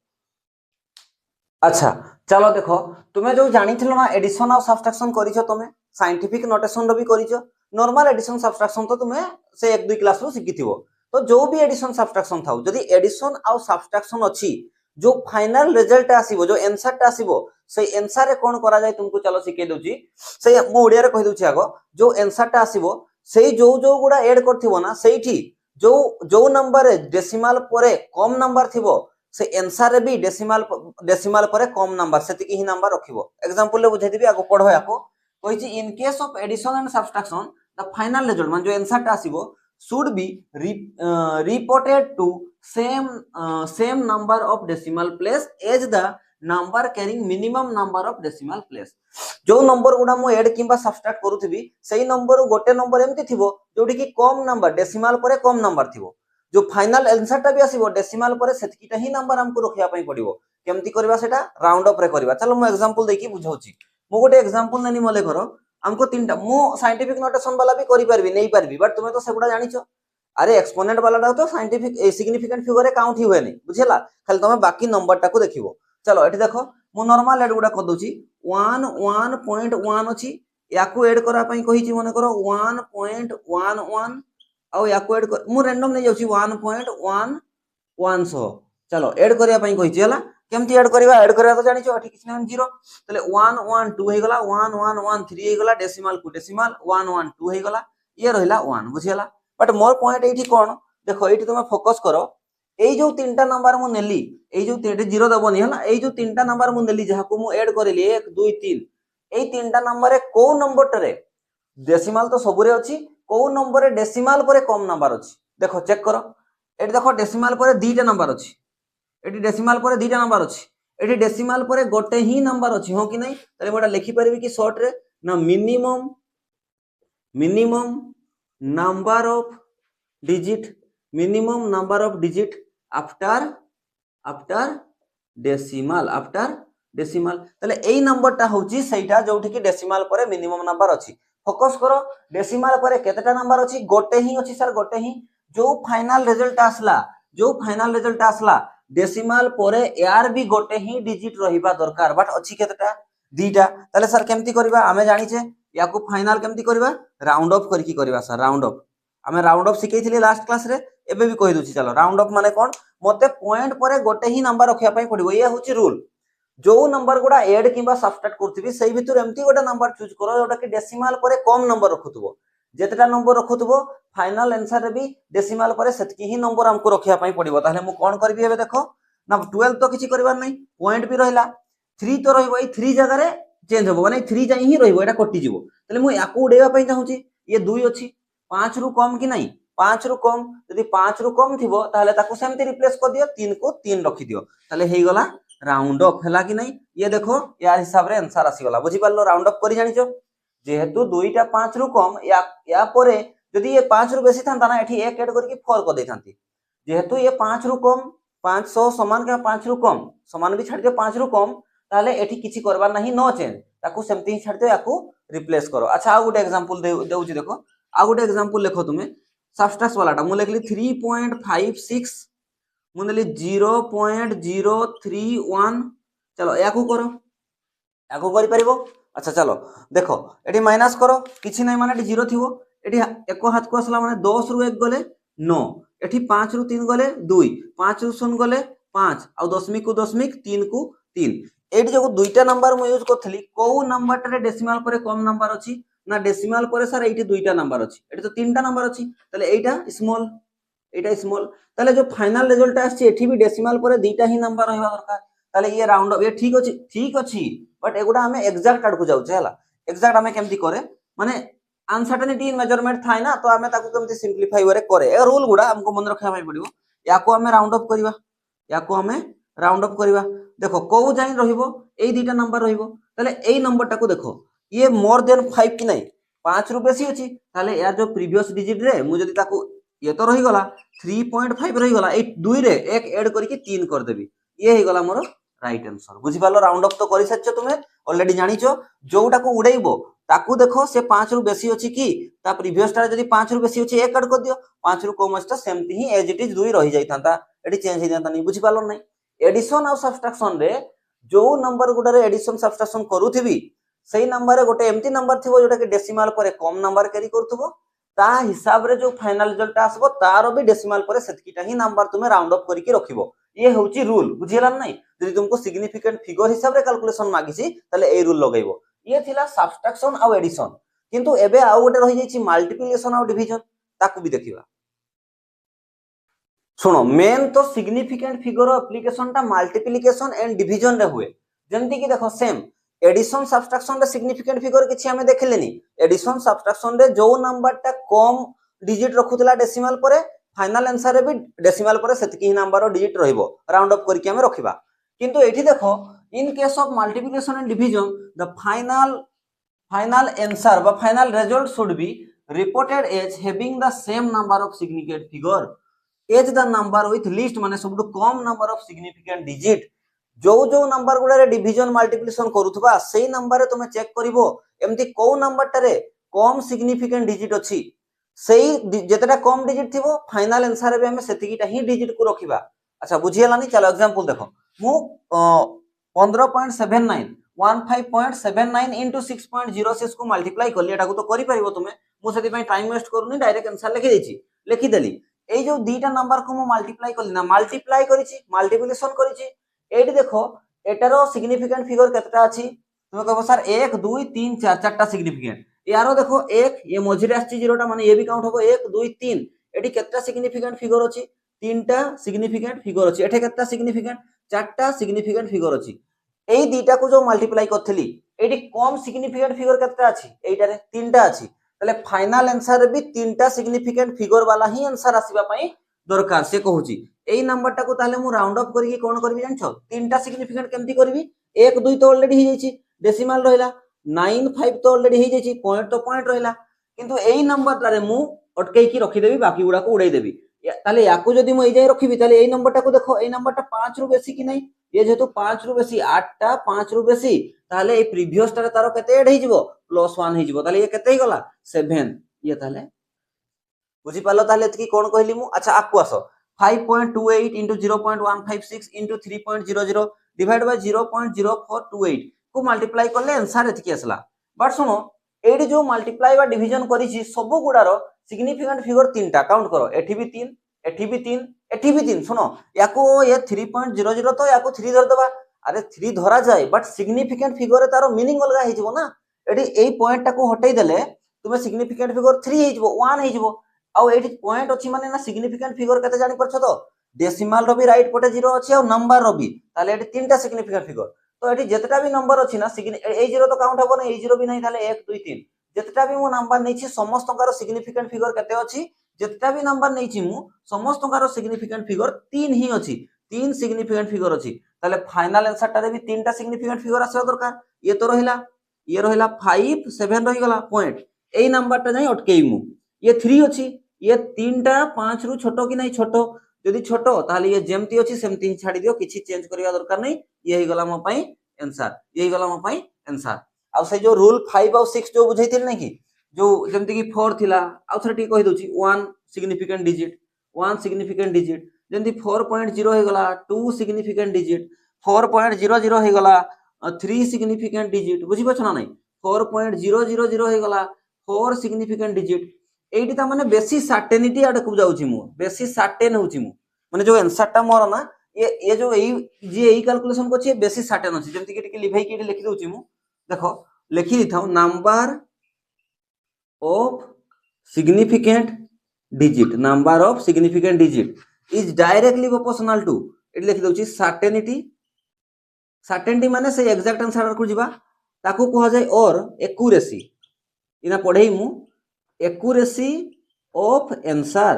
अच्छा चलो देखो तुमे जो जानिथिलो ना एडिशन और सब्सट्रैक्शन करिछो तुमे साइंटिफिक नोटेशन रो भी करिछो नॉर्मल एडिशन सब्सट्रैक्शन तो तुमे से 1 2 क्लास रो सिखिथिबो तो जो भी एडिशन सब्सट्रैक्शन थाउ जदी एडिशन और सब्सट्रैक्शन अछि जो फाइनल रिजल्ट आसीबो जो आंसर टा आसीबो से आंसर रे कोन करा जाय तुमको चलो सिखे दोची से मो ओडिया रे कहि दोची आगो जो आंसर टा आसीबो सेही जो गुडा ऐड करथिबो ना सेठी जो नंबर रे डेसिमल परे कम नंबर थिबो से आंसर रे भी डेसिमल परे कम नंबर सेति की ही नंबर रखिबो एग्जांपल ले बुझाई देबी आगो पढो याको कहिछि in case of addition and subtraction the final result मान जो आंसर टा आसीबो should be reported to same number of decimal place as the number carrying minimum number of decimal place जो नंबर गुडा मो ऐड किबा सब्सट्रैक्ट करूथिबी सेही number गोटे number एमती थिबो जोडी की कम नंबर डेसिमल परे कम नंबर थिबो जो फाइनल आंसर टा भी आसीबो डेसिमल परे सेतकीटा ही नंबर हमको रखिया पई पड़िबो केमती करबा सेटा राउंड अप रे करबा चलो मो एग्जांपल देकी बुझौची मो गोटे एग्जांपल ननी मले करो हमको तीनटा मो साइंटिफिक नोटेशन वाला भी करि परबी नै परबी बट तुमे तो सेगुडा जानिछो अरे एक्सपोनेंट वाला तो साइंटिफिक सिग्निफिकेंट फिगर रे काउंट ही हुए नहीं बुझिला खाली तुमे बाकी नंबर टा को देखिबो चलो एठी देखो मो नॉर्मल ऐड गुडा कर दोची 1.1 अछि याकू ऐड करा पई कहिची मने करो 1.11 आ याकू ऐड मु रैंडम नै जाउची 1.11 सो चलो ऐड करिया पई कहिची हला केमती ऐड करवा तो जानिछो एठी किछ नै 0 तले 1 1 2 हे गला 1 1 1 3 हे गला डेसिमल को डेसिमल 1 1 2 हे गला ये रहिला 1 बुझियला बट मोर पॉइंट एठी कोन देखो एठी तुमे फोकस करो एई जो तीनटा नंबर मु नेली एई जो तीनटे 0 दबोनी हला एई जो तीनटा नंबर मु नेली जहा को मु ऐड करेली 1 2 3 एई तीनटा नंबर रे को नंबर टरे डेसिमल तो सबुरे अछि को नंबर रे डेसिमल परे कम नंबर अछि देखो चेक करो एठी देखो डेसिमल परे दुईटा नंबर अछि एठी डेसिमल परे दुईटा नंबर अछि एठी डेसिमल परे गोटे ही नंबर अछि हो कि नै तले मोटा लिखि परबी कि शॉर्ट रे ना minimum number of digit after decimal तले एई नंबरटा होची सेटा जोठी कि डेसिमल परे मिनिमम नंबर अछि फोकस करो डेसिमल परे केतेटा नंबर अछि गोटे ही अछि सर गोटे ही जो फाइनल रिजल्ट आसला डेसिमल परे यार भी गोटे ही डिजिट रहिबा दरकार बट अछि केतेटा दुईटा तले सर केमती करबा आमे जानिछे याकू फाइनल केमती करबा राउंड ऑफ करकी करबा सर राउंड ऑफ आमे राउंड ऑफ सिखैथिले लास्ट क्लास रे एबे भी कहि दोछि चलो राउंड ऑफ माने कोन मते पॉइंट परे गोटे ही नंबर रखिया पई पड़िबो ये होछि रूल जो नंबर गुडा ऐड किबा सब्ट्रैक्ट करथिबी सेही भितर एमती गोटे नंबर चूज करो जोटा कि डेसिमल परे कम नंबर रखुथबो जेतेटा नंबर रखुथबो फाइनल आंसर रे भी डेसिमल परे सेतकी ही नंबर हमको रखिया पई पड़िबो ताले मु कोन करबी एबे देखो ना 12 तो किछि करबार नै पॉइंट भी रहला 3 तो रहइबो ए 3 जगह रे चेंज होबो माने 3 जाई ही रहइबो एटा कटि जिवो ताले मु याकू उडेबा पई चाहूची ये 2 अछि 5 रु कम कि नै 5 रु कम यदि 5 रु कम थिबो ताले ताकू सेमती रिप्लेस कर दियो 3 को 3 रखि दियो ताले हेई गला राउंड ऑफ हैला कि नै ये देखो यार हिसाब रे आंसर आसी गला बुझी पारलो राउंड ऑफ करी जानिचो जेहेतु 2टा 5 रु कम या परे यदि ये 5 रु बेसी थांता ना एठी 1 ऐड करके 4 कर देथांती जेहेतु ये 5 रु कम 500 समान के 5 रु कम समान भी छाड़ दियो 5 रु कम ताले एठी किछि करबा नाही नो चेंज ताकू सेमती ही छाड़ दियो याकू रिप्लेस करो अच्छा आ गुटे एग्जांपल देउची देखो आ गुटे एग्जांपल लिखो तुमे सबट्रैक्ट वालाटा मु लिखली 3.56 मु नेली 0.031 चलो याकू करो याकू करि परिबो अच्छा चलो देखो एठी माइनस करो किछि नै माने एठी 0 थिबो एठी एको हाथ को असला माने 10 रु 1 गले 9 एठी 5 रु 3 गले 2 5 रु 0 गले 5 आ दशमिक को दशमिक 3 को 3 एठी जो दुईटा नंबर मु यूज करथली को नंबर रे डेसिमल परे कम नंबर अछि ना डेसिमल परे सर एठी दुईटा नंबर अछि एठी तो तीनटा नंबर अछि तले एटा स्मॉल तले जो फाइनल रिजल्ट आछि एठी भी डेसिमल परे दुईटा ही नंबर रहबा दरकार तले ये राउंड ऑफ ये ठीक अछि बट एगुडा हमें एग्जैक्ट आड को जाउछे हला एग्जैक्ट हमें केमती करे माने अनसर्टेनिटी इन मेजरमेंट थाय ना तो हमें ताकू केमती सिंपलीफाई करे करे ए रूल गुडा हमको मन रखा पई पड़िबो याको हमें राउंड ऑफ करबा देखो को जाई रहिबो एई दुईटा नंबर रहिबो तले एई नंबर टाको देखो ये मोर देन 5 कि नै 5 रु बेसी अछि ताले यार जो प्रीवियस डिजिट रे मु जदी ताकू ये तो रही गला 3.5 रही गला ए 2 रे एक ऐड करके 3 कर देबी ये हे गला मोर राइट आंसर बुझी पालो राउंड ऑफ तो करि सच्चो तुमे ऑलरेडी जानिचो जोटा को उड़ेइबो ताकू देखो से 5 रु बेसी अछि कि ता प्रीवियस टा जदी 5 रु बेसी अछि एक ऐड कर दियो 5 रु कम अछि सेमती ही एज इट इज 2 रही जाई थांता एडी चेंज हे जाता नहीं बुझी पालो नहीं एडिशन और सब्ट्रैक्शन रे जो नंबर गुडा रे एडिशन सब्ट्रैक्शन करूथिबी सेही नंबर रे गोटे एमती नंबर थिबो जोटा कि डेसिमल परे कम नंबर कैरी करथबो ता हिसाब रे जो फाइनल रिजल्ट आसबो तारो भी डेसिमल परे सेतकीटा ही नंबर तुमे राउंड ऑफ करके रखिबो ये होची रूल बुझियला नहीं जदी तुमको सिग्निफिकेंट फिगर हिसाब रे कैलकुलेशन मागिसी तले ए रूल लगाइबो ये थिला सब्ट्रैक्शन और एडिशन किंतु एबे आ गोटे रहि जाईची मल्टीप्लिकेशन और डिवीजन ताकू भी देखिबा सुनो मेन तो सिग्निफिकेंट फिगर एप्लीकेशन टा मल्टीप्लिकेशन एंड डिवीजन रे हुए जेमति कि देखो सेम एडिशन सब्ट्रैक्शन रे सिग्निफिकेंट फिगर किछि हमें देखलेनी एडिशन सब्ट्रैक्शन रे जो नंबर टा कम डिजिट रखुतला डेसिमल परे फाइनल आंसर रे भी डेसिमल परे सेतकी ही नंबर और डिजिट रहिबो राउंड ऑफ करके हमें रखिबा किंतु एठी देखो इन case of multiplication and division the final answer बा final result should be reported as having the same number of significant figure as the number with least माने सबटु कम नंबर ऑफ सिग्निफिकेंट डिजिट जो नंबर गुडा रे division multiplication करूथबा सेही number रे तुमे चेक करिवो एमती को नंबर टारे कम सिग्निफिकेंट डिजिट अछि सेही जेतेटा कम डिजिट थिबो फाइनल आंसर रे हमें सेतिकीटा ही डिजिट को रखिबा अच्छा बुझियलानी चलो एग्जांपल देखो मु 15.79 15.79 into 6.06 को मल्टीप्लाई करली एटा को तो करि परिबो तुमे मु सेति पई टाइम वेस्ट करूनी डायरेक्ट आंसर लिखि देछि लिखि देली এই যে দুইটা নাম্বার কো মু মাল্টিপ্লাই করলি না মাল্টিপ্লাই করিছি মাল্টিপ্লিকেশন করিছি एटी देखो एटार सिग्निफिकेंट फिगर केतेटा अछि तुम कहबो सर 1 2 3 4 चारटा सिग्निफिकेंट यारो देखो 1 ये मझिरे आछि जीरोटा माने ये भी काउंट होबो 1 2 3 एटी केतेटा सिग्निफिकेंट फिगर अछि तीनटा सिग्निफिकेंट फिगर अछि एठे केतेटा सिग्निफिकेंट चारटा सिग्निफिकेंट फिगर अछि एई दुईटा को जो मल्टीप्लाई करथली एटी कम सिग्निफिकेंट फिगर केतेटा अछि एइटारे तीनटा अछि तले फाइनल आंसर भी तीनटा सिग्निफिकेंट फिगर वाला ही आंसर आसीबा पई दरकार से कहूची एई नंबर टाको ताले मु राउंड अप करके कोन करबी जानछो तीनटा सिग्निफिकेंट केमती करबी 1 2 तो ऑलरेडी ही जाईची डेसिमल रहिला 9 5 तो ऑलरेडी ही जाईची पॉइंट तो पॉइंट रहिला किंतु एई नंबर टारे मु अटकई की रखी देबी बाकी गुडा को उड़ाई देबी ताले याकू जदी मु एई जाय रखिबी ताले एई नंबर टाको देखो एई नंबर टा 5 रु बेसी कि नै ये जेतु 5 रु बेसी 8 टा 5 रु बेसी ताले ए प्रीवियस टारे तारो केते ऐड हे जिवो +1 हे जिवो ताले ये केते ही गला 7 ये ताले बुझी पालो ताले एतकी कोन कहली मु अच्छा आकु आसो 5.28 into 0.156 into 3.00 divided by 0.0428 को मल्टीप्लाई करले आंसर एतकी आसला बट सुनो एडी जो मल्टीप्लाई बा डिवीजन करिछि सब गुडारो सिग्निफिकेंट फिगर तीनटा काउंट करो एठी भी 3 एठी भी 3 एठी भी 3 सुनो याको ये 3.00 तो याको 3 धर दबा अरे 3 धरा जाय but significant figure taro meaning अलगा हे जिवो ना एडी एई पॉइंट टा को हटै देले तुमे सिग्निफिकेंट फिगर 3 हे जिवो 1 हे जिवो आउ एठी पॉइंट अछि माने ना सिग्निफिकेंट फिगर केते जानि परछ तो डेसिमल रो भी राइट पटे 0 अछि और नंबर रो भी ताले एठी तीनटा सिग्निफिकेंट फिगर तो एठी जेतटा भी नंबर अछि ना ए 0 तो काउंट हबो ना ए 0 भी नै ताले 1 2 3 जेतटा भी मु नंबर नै छी समस्त कार सिग्निफिकेंट फिगर केते अछि जेतटा भी नंबर नै छी मु समस्त कार सिग्निफिकेंट फिगर 3 ही अछि 3 सिग्निफिकेंट फिगर अछि ताले फाइनल आंसर टारे भी तीनटा सिग्निफिकेंट फिगर आसे दरकार ये तो रहिला ये रहिला 5 7 रहि गला पॉइंट एई नंबर टा जाई अटकेई मु ये 3 अछि ये तीनटा 5 रु छोटो कि नै छोटो यदि छोटो ताले ये जेमती अछि सेमती ही छाडी दियो किछि चेंज करिया दरकार नै ये ही गला मो पई आंसर ये ही गला मो पई आंसर आ से जो रूल 5 और 6 जो बुझैथिल नै कि जो जेमती कि 4 थिला आ थोड़ी कहि दोछि 1 सिग्निफिकेंट डिजिट 1 सिग्निफिकेंट डिजिट जेमती 4.0 हे गला 2 सिग्निफिकेंट डिजिट 4.00 हे गला 3 सिग्निफिकेंट डिजिट बुझि पछ ना नै 4.000 हे गला 4 सिग्निफिकेंट डिजिट एठी ता माने बेसी सर्टेनिटी आड को जाउची मु बेसी सर्टेन होउची मु माने जो आंसर टा मोर ना ये जो एई जे एई कैलकुलेशन को छी बेसी सर्टेन अछि जेमति कि लिभाई कि लिखि दोउची मु देखो लिखि दिथाउ number of significant digit number of significant digit is directly proportional to एठी लिखि दोउची सर्टेनिटी सर्टेनिटी माने से एग्जैक्ट आंसर को जिबा ताकू कहा जाय और एक्यूरेसी इना पढेई मु एक्यूरेसी ऑफ आंसर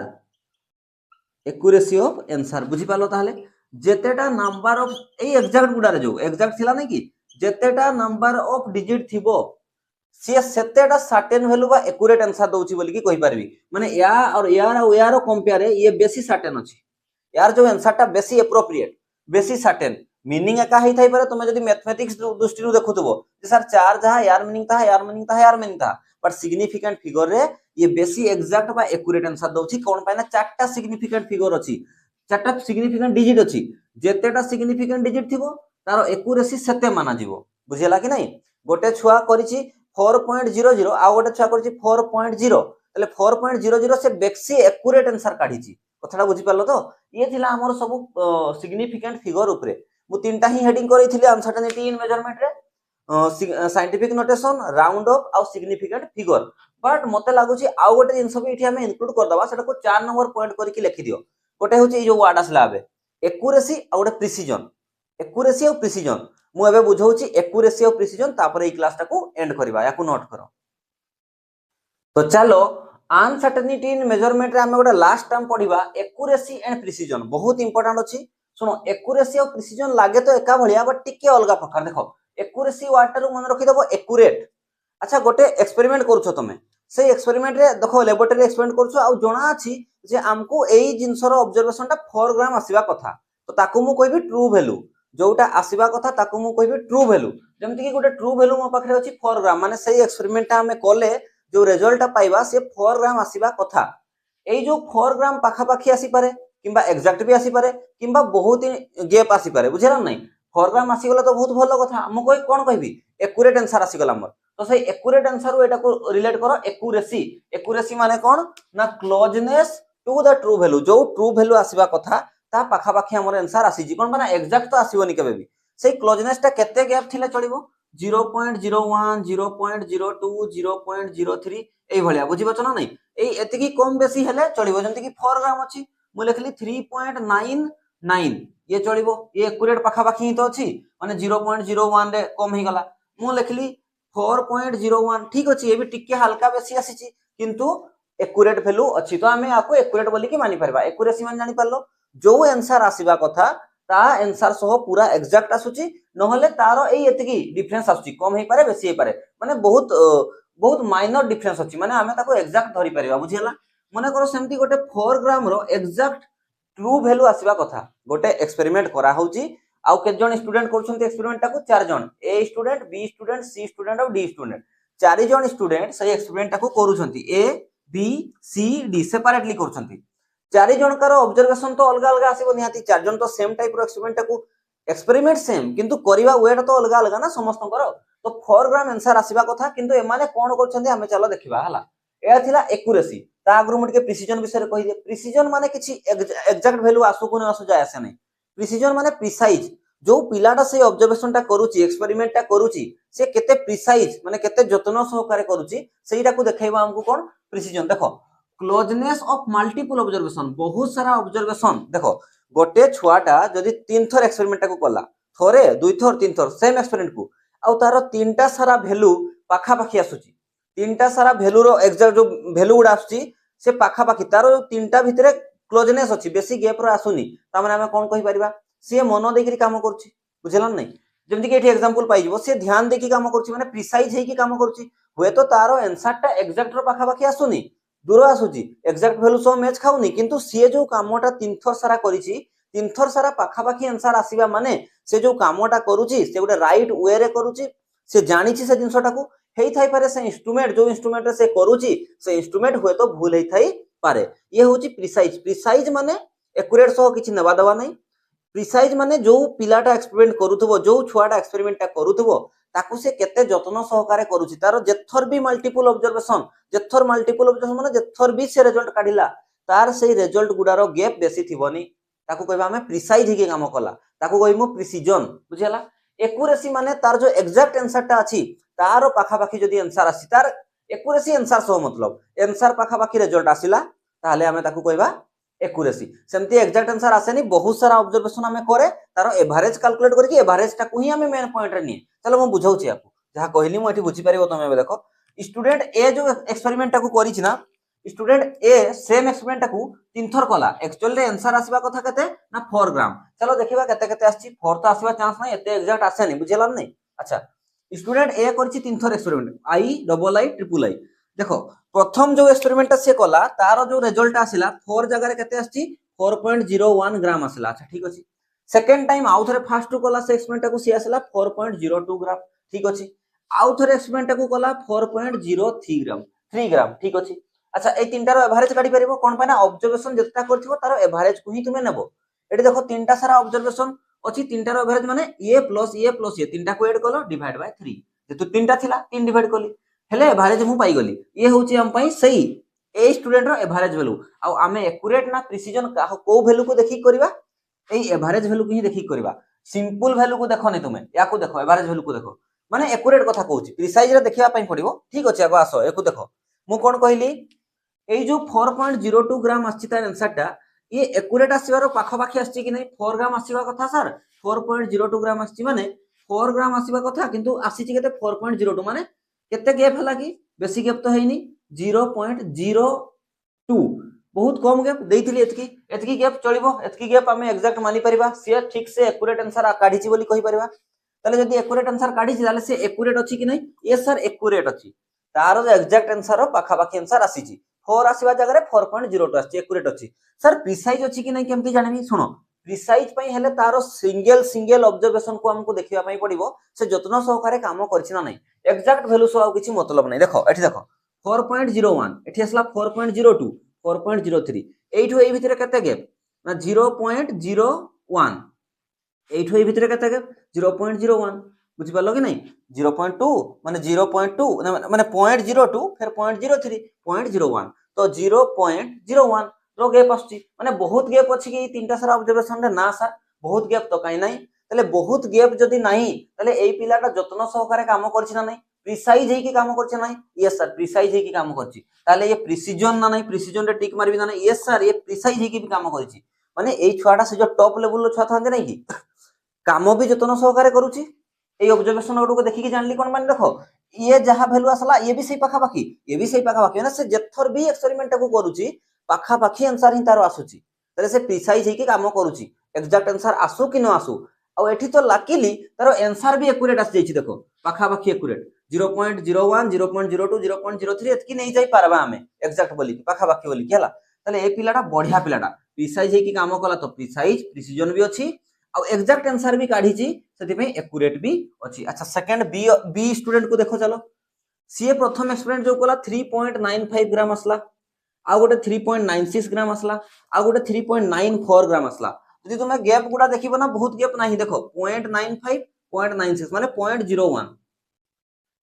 बुझी पालो ताहले जेतेटा नंबर ऑफ ए एग्जैक्ट गुडारे जो एग्जैक्ट थिला नै कि जेतेटा नंबर ऑफ डिजिट थिबो से सेतेटा सर्टेन वैल्यू बा एक्यूरेट आंसर दोउची बोली कि कहि परबी माने या और यार कंपेयर ये बेसी सर्टेन अछि यार जो आंसर टा बेसी एप्रोप्रिएट बेसी सर्टेन मीनिंग एका ही थाई पारे तुमे जदी मैथमेटिक्स दृष्टि देखुतबो जे सर चार जहा यार मीनिंग ता यार मीनिंग ता यार मीनिंग ता बट सिग्निफिकेंट फिगर रे ये बेसी एग्जैक्ट बा एक्यूरेट आंसर दोछि कोन पाइना चारटा सिग्निफिकेंट फिगर अछि चारटा सिग्निफिकेंट डिजिट अछि जेतेटा सिग्निफिकेंट डिजिट थिबो तारो एक्यूरेसी सेते माना जिवो बुझियला कि नै गोटे छुआ करिछि 4.00 आ गोटे छुआ करिछि 4.0 तले 4.00 से बेसी एक्यूरेट आंसर काढिछि कथाटा बुझि पालो तो ये थिला हमर सब सिग्निफिकेंट फिगर ऊपरे मु तीनटा ही हेडिंग करैथिले अनसर्टेनिटी इन मेजरमेंट रे साइंटिफिक नोटेशन राउंड ऑफ और सिग्निफिकेंट फिगर बट मते लागुची आउ गोटे जिंस भी इठी हमें इंक्लूड कर दबा सेटा को 4 नंबर पॉइंट करके लिखि दियो गोटे होची जो वर्ड आसला आबे एक्यूरेसी और गोटे प्रिसिजन मु एबे बुझौची एक्यूरेसी और प्रिसिजन तापर ए क्लास टाको एंड करबा याकू नोट करो तो चलो अनसर्टेनिटी इन मेजरमेंट रे हमें गोटे लास्ट टर्म पढिबा एक्यूरेसी एंड प्रिसिजन बहुत इंपोर्टेंट अछि सुनो एक्यूरेसी और प्रिसिजन लागे तो एका भलिया बट टिके अलगा प्रकार देखो एक्यूरेसी वर्ड टा मन रखि दबो एक्यूरेट अच्छा गोटे एक्सपेरिमेंट करूछो तमे से एक्सपेरिमेंट रे देखो लैबोरेटरी एक्सपेरिमेंट करूछो आ जणा अछि जे हमको एई जिंसर ऑब्जर्वेशन टा 4 ग्राम आसीबा कथा तो ताकू मु कहबी ट्रू वैल्यू जोटा आसीबा कथा ताकू मु कहबी ट्रू वैल्यू जेमति कि गोटे ट्रू वैल्यू मो पाखरे अछि 4 ग्राम माने सेई एक्सपेरिमेंट टा हमें कोले जो रिजल्ट पाइबा से 4 ग्राम आसीबा कथा एई जो 4 ग्राम पाखा पाखी आसी पारे किंबा एग्जैक्ट भी आसी पारे किंबा बहुत ही गैप आसी पारे बुझिरा नै 4 ग्राम आसी गला तो बहुत भलो कथा मु कोइ कोन कहबी एक्यूरेट आंसर आसी गला हमर तो सही एक्यूरेट आंसर एटा को रिलेट करो एक्यूरेसी माने कोन ना closeness to the true value जो ट्रू वैल्यू आसीबा कथा ता पाखापाखी हमर आंसर आसी कोन माने एग्जैक्ट तो आसीबनी केबे भी से क्लोजनेस टा केते गैप थिले चलिबो 0.01 0.02 0.03 এই ভলিয়া বুঝি পাচ্ছ না নাই এই এতিকি কম বেশি হেলে চলিবো যেমতি কি 4 গ্রাম ଅଛି মু লেখলি 3.99 ये चलिबो ये एक्यूरेट पाखापाखी ही तो अछि माने 0.01 रे कम ही गला मु लेखली 4.01 ठीक अछि ये भी टिके हल्का बेसी आसीची किंतु एक्यूरेट वैल्यू अछि तो हमें आको एक्यूरेट बोली कि मानि परबा एक्यूरेसी मान जानि परलो जो आंसर आसीबा कथा ता आंसर सह पूरा एग्जैक्ट आसुची नहले तारो एई एतिकी डिफरेंस आसुची कम हे पारे बेसी हे पारे माने बहुत बहुत माइनर डिफरेंस अछि माने हमें ताको एग्जैक्ट धरि परबा बुझियला माने करो सेमती गोटे 4 ग्राम रो एग्जैक्ट ट्रू वैल्यू आसीबा कथा गोटे एक्सपेरिमेंट करा होउची आउ के जन स्टूडेंट करछन्ते एक्सपेरिमेंट टाको 4 जन A student B student C student और डी स्टूडेंट 4 जन स्टूडेंट सही एक्सपेरिमेंट टाको करूछन्ती A B C D separately करछन्ती 4 जनकर ऑब्जर्वेशन तो अलग अलग आसीबो निहाती 4 जन तो सेम टाइप रो एक्सपेरिमेंट टाको एक्सपेरिमेंट सेम किंतु करिवा वेट तो अलग अलग ना समस्तकर तो 4 ग्राम आंसर आसीबा कथा किंतु एमाने कोन करछन्ते हमें चलो देखिबा हला एया थिला एक्यूरेसी ता आगरु मुटिके प्रिसिजन विषय कहि दे प्रिसिजन माने किछि एग्जैक्ट वैल्यू आसु कोन आसु जाय आसे नै प्रिसिजन माने प्रिसाइज जो पिलाटा से ऑब्जर्वेशन टा करूची एक्सपेरिमेंट टा करूची से केते प्रिसाइज माने केते जतन सहकारे करूची सेइटा को देखाइबा हमकु कोन प्रिसिजन देखो क्लोजनेस ऑफ मल्टीपल ऑब्जर्वेशन बहुत सारा ऑब्जर्वेशन देखो गोटे छुआटा जदी 3 थर एक्सपेरिमेंट टा को कला थरे 2 थर 3 थर सेम एक्सपेरिमेंट को आउ तारो तीनटा सारा वैल्यू पाखा पाखी आसुची तीनटा सारा वैल्यू रो एग्जैक्ट जो वैल्यू उडा आसुची से पाखा पाखी तारो तीनटा भितरे क्लोजनेस अछि बेसी गैप रो आसुनी ता माने हम कोन कहि परिबा से मन देखि काम करछि बुझलन नै जेमति कि एठी एग्जांपल पाइ जबो से ध्यान देखि काम करछि माने प्रिसाइज हेकि काम करछि होय तो तारो आंसर टा एग्जैक्ट रो पाखा पाखी आसुनी दूर आसुची एग्जैक्ट वैल्यू सो मैच खाउनी किंतु से जो कामटा तीन थर सारा करिछि तीन थर सारा पाखा पाखी आंसर आसीबा माने से जो कामटा करूछि से गोटे राइट वे रे करूछि से जानिछि से जिंसटा को हेई थाई पारे से इंस्ट्रूमेंट जो इंस्ट्रूमेंट रे से करूछि से इंस्ट्रूमेंट होय तो भूल हेई थाई पारे ये होछि प्रिसाइज प्रिसाइज माने एक्यूरेट सो किछि नबा दवा नै प्रिसाइज माने जो पिलाटा एक्सपेरिमेंट करूथबो जो छुआटा एक्सपेरिमेंट टा करूथबो ताकू से केते जतन सहकारे करूछि तारो जेथर भी मल्टीपल ऑब्जर्वेशन माने जेथर भी से रिजल्ट काढिला तार से रिजल्ट गुडारो गैप बेसी थिबोनी ताकू कहबा हमें प्रिसाइज ही के काम कला ताकू कहइमु प्रिसिजन बुझियला एक्यूरेसी माने तार जो एग्जैक्ट आंसर टा अछि तारो पाखा पाखी जदी आंसर आसी तार एक्यूरेसी आंसर सो मतलब आंसर पाखा पाखी रिजल्ट आसिला ताले हमें ताकू कहबा एक्यूरेसी सेमती एग्जैक्ट आंसर आसेनी बहुत सारा ऑब्जर्वेशन हमें करे तारो एवरेज कैलकुलेट करके एवरेज टा को ही हमें मेन पॉइंट रे नि चलो हम बुझाउची आपको जहा कहली मु एठी बुझी परिबो तमे देखो स्टूडेंट ए जो एक्सपेरिमेंट टा को करिछि ना स्टूडेंट ए सेम एक्सपेरिमेंट टा को तीन थर कला एक्चुअली रे आंसर आसीबा कथा केते ना 4 ग्राम चलो देखिबा केते केते आछि 4 तो आसीबा चांस नै एते एग्जैक्ट आसेनी बुझिला नै अच्छा स्टूडेंट ए करछि तीन थर experiment I double I triple I देखो प्रथम जो एक्सपेरिमेंट से कला तार जो रिजल्ट आसिला 4 जगह रे केते आछि 4.01 ग्राम आसिला अच्छा ठीक अछि सेकंड टाइम आउ थरे फास्ट टू कला से एक्सपेरिमेंट को सी आसिला 4.02 ग्राम ठीक अछि आउ थरे एक्सपेरिमेंट को कला 4.03 ग्राम 3 ग्राम ठीक अछि अच्छा ए तीनटा रो एवरेज काढी परिबो कोन पाना ऑब्जर्वेशन जत्ता करथिबो तारो एवरेज को ही तुमे नेबो एठी देखो तीनटा सारा ऑब्जर्वेशन अछि तीनटा रो एवरेज माने ए प्लस ए तीनटा को ऐड कलो डिवाइड बाय 3 जेतु तीनटा थिला 3 डिवाइड कली हेले एवरेज मु पाई गली ये होची हम पई सही ए स्टूडेंट रो एवरेज वैल्यू आ आमे एक्यूरेट ना प्रिसिजन को वैल्यू को देखि करबा ए एवरेज वैल्यू को ही देखि करबा सिंपल वैल्यू को देखो नै तुमे या को देखो एवरेज वैल्यू को देखो माने एक्यूरेट कथा कहूची प्रिसाइज रे देखिबा पई पड़िबो ठीक अछि आगो आसो एको देखो मु कोन कहली ए जो 4.02 ग्राम आछि तार आंसर टा ये एक्यूरेट आसीबारो पाखा पाखी आछि कि नै 4 ग्राम आसीबा कथा सर 4.02 ग्राम आछि माने 4 ग्राम आसीबा कथा किंतु आछि केते 4.02 माने केते गैप हला कि बेसी गैप तो हैनी 0.02 बहुत कम गैप देइथिली एतकी गैप चलिबो एतकी गैप हमें एग्जैक्ट मानि परिबा से ठीक से एक्यूरेट आंसर काढिछि बोली कहि परिबा ताले जदी एक्यूरेट आंसर काढिछि ताले से एक्यूरेट अछि कि नै ये सर एक्यूरेट अछि तारो एग्जैक्ट आंसर पाखा पाखी आंसर आसीछि 4 आसीबा जगह रे 4.02 आछि एक्यूरेट अछि सर प्रिसाइज अछि कि नै केमति जानिबी सुनो प्रिसाइज पई हेले तारो सिंगल ऑब्जर्वेशन को हमको देखिबा पई पड़िबो से जतन सहकारे काम करछि ना नै एग्जैक्ट वैल्यू सो किछि मतलब नै देखो एठी देखो 4.01 एठी असला 4.02 4.03 एठो ए भितरे केते गैप ना 0.01 एठो ए भितरे केते गैप 0.01 बुझि पालो कि नै 0.2 माने 0.2 माने 0.02 फिर 0.03 0.01 तो 0.01 रो गैप आसुची माने बहुत गैप अछि कि तीनटा सारा ऑब्जर्वेशन रे ना सर बहुत गैप तो काई नाही तले बहुत गैप जदी नाही तले एई पिलाटा जत्न सहकारे काम करछि ना नाही प्रिसाइज हेकी काम करछि नाही यस सर प्रिसाइज हेकी काम करछि ताले ये प्रिसिजन ना नाही प्रिसिजन रे टिक मारबी ना नाही यस सर ये प्रिसाइज हेकी भी काम करछि माने एई छुआटा से जो टॉप लेवल रो छुआ थांदे नाही कि काम भी जत्न सहकारे करूछि ए ऑब्जर्वेशन गुडको देखि कि जानली कोन माने देखो ये जहां वैल्यू आसला ये भी सही पाखा पाखी ये भी सही पाखा पाखी ना से जेथर भी एक्सपेरिमेंट को करूची पाखा पाखी आंसर ही तारो आसुची तले से प्रिसाइज हेकी काम करूची एग्जैक्ट आंसर आसु कि न आसु आ एठी तो लाकिली तारो आंसर भी एक्यूरेट आसी जाईची देखो पाखा पाखी एक्यूरेट 0.01 0.02 0.03 एतकी नहीं जाई पारबा हमें एग्जैक्ट बोली पाखा पाखी बोली कि हला तले ए पिलाटा बढ़िया पिलाटा प्रिसाइज हेकी काम कला तो प्रिसाइज प्रिसिजन भी अछि आ एग्जैक्ट आंसर भी काढीची सेति पे एक्यूरेट भी अछि अच्छा सेकंड बी स्टूडेंट को देखो चलो सीए प्रथम एक्सपेरिमेंट जो कला 3.95 ग्राम असला आ गोटे 3.96 ग्राम असला आ गोटे 3.94 ग्राम असला यदि तुम गैप गुडा देखिबो ना बहुत गैप नाही देखो 0.95 0.96 माने 0.01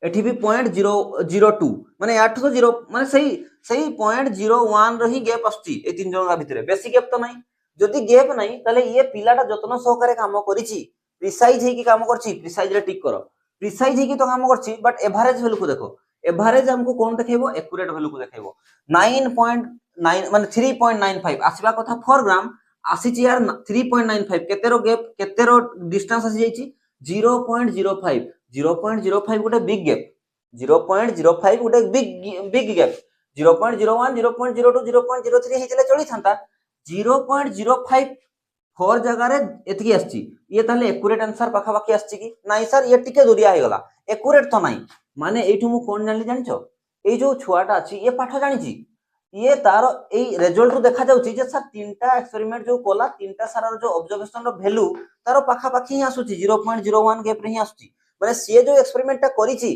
एठी भी 0.002 माने 8 तो 0 माने सही सही 0.01 रही गैप आछी ए तीन जणका भितरे बेसी गैप तो नाही जदि गैप नाही ताले ये पिलाटा जतन सहकारे काम करिछि प्रिसाइज हेकी काम करछि प्रिसाइज रे टिक करो प्रिसाइज हेकी तो काम करछि बट एवरेज वैल्यू को देखो एवरेज हमको कोन देखेबो एक्यूरेट वैल्यू को देखेबो 9.9 माने 3.95 आसीबा कथा 4 ग्राम आसीछि यार 3.95 केतेरो गैप केतेरो डिस्टेंस आसी जाईछि 0.05 0.05 गोटे बिग गैप 0.05 गोटे बिग गैप 0.01 0.02 0.03 हेतले चली थांता 0.05 फोर जगह रे एतकी आछि ये ताले एक्यूरेट आंसर पाखा पाखी आछि कि नाही सर ये टिके दुरिया हे गला एक्यूरेट तो नाही माने एठु मु कोन जानली जानछो ए जो छुआटा अछि ये पाठ जानिछि ये तारो ए रिजल्ट रो देखा जाउछि जे सर तीनटा एक्सपेरिमेंट जो कोला तीनटा सारा जो ऑब्जर्वेशन रो वैल्यू तारो पाखा पाखी ही आसुछि 0.01 गैप रे ही आसुछि माने से जो एक्सपेरिमेंट ता करिछि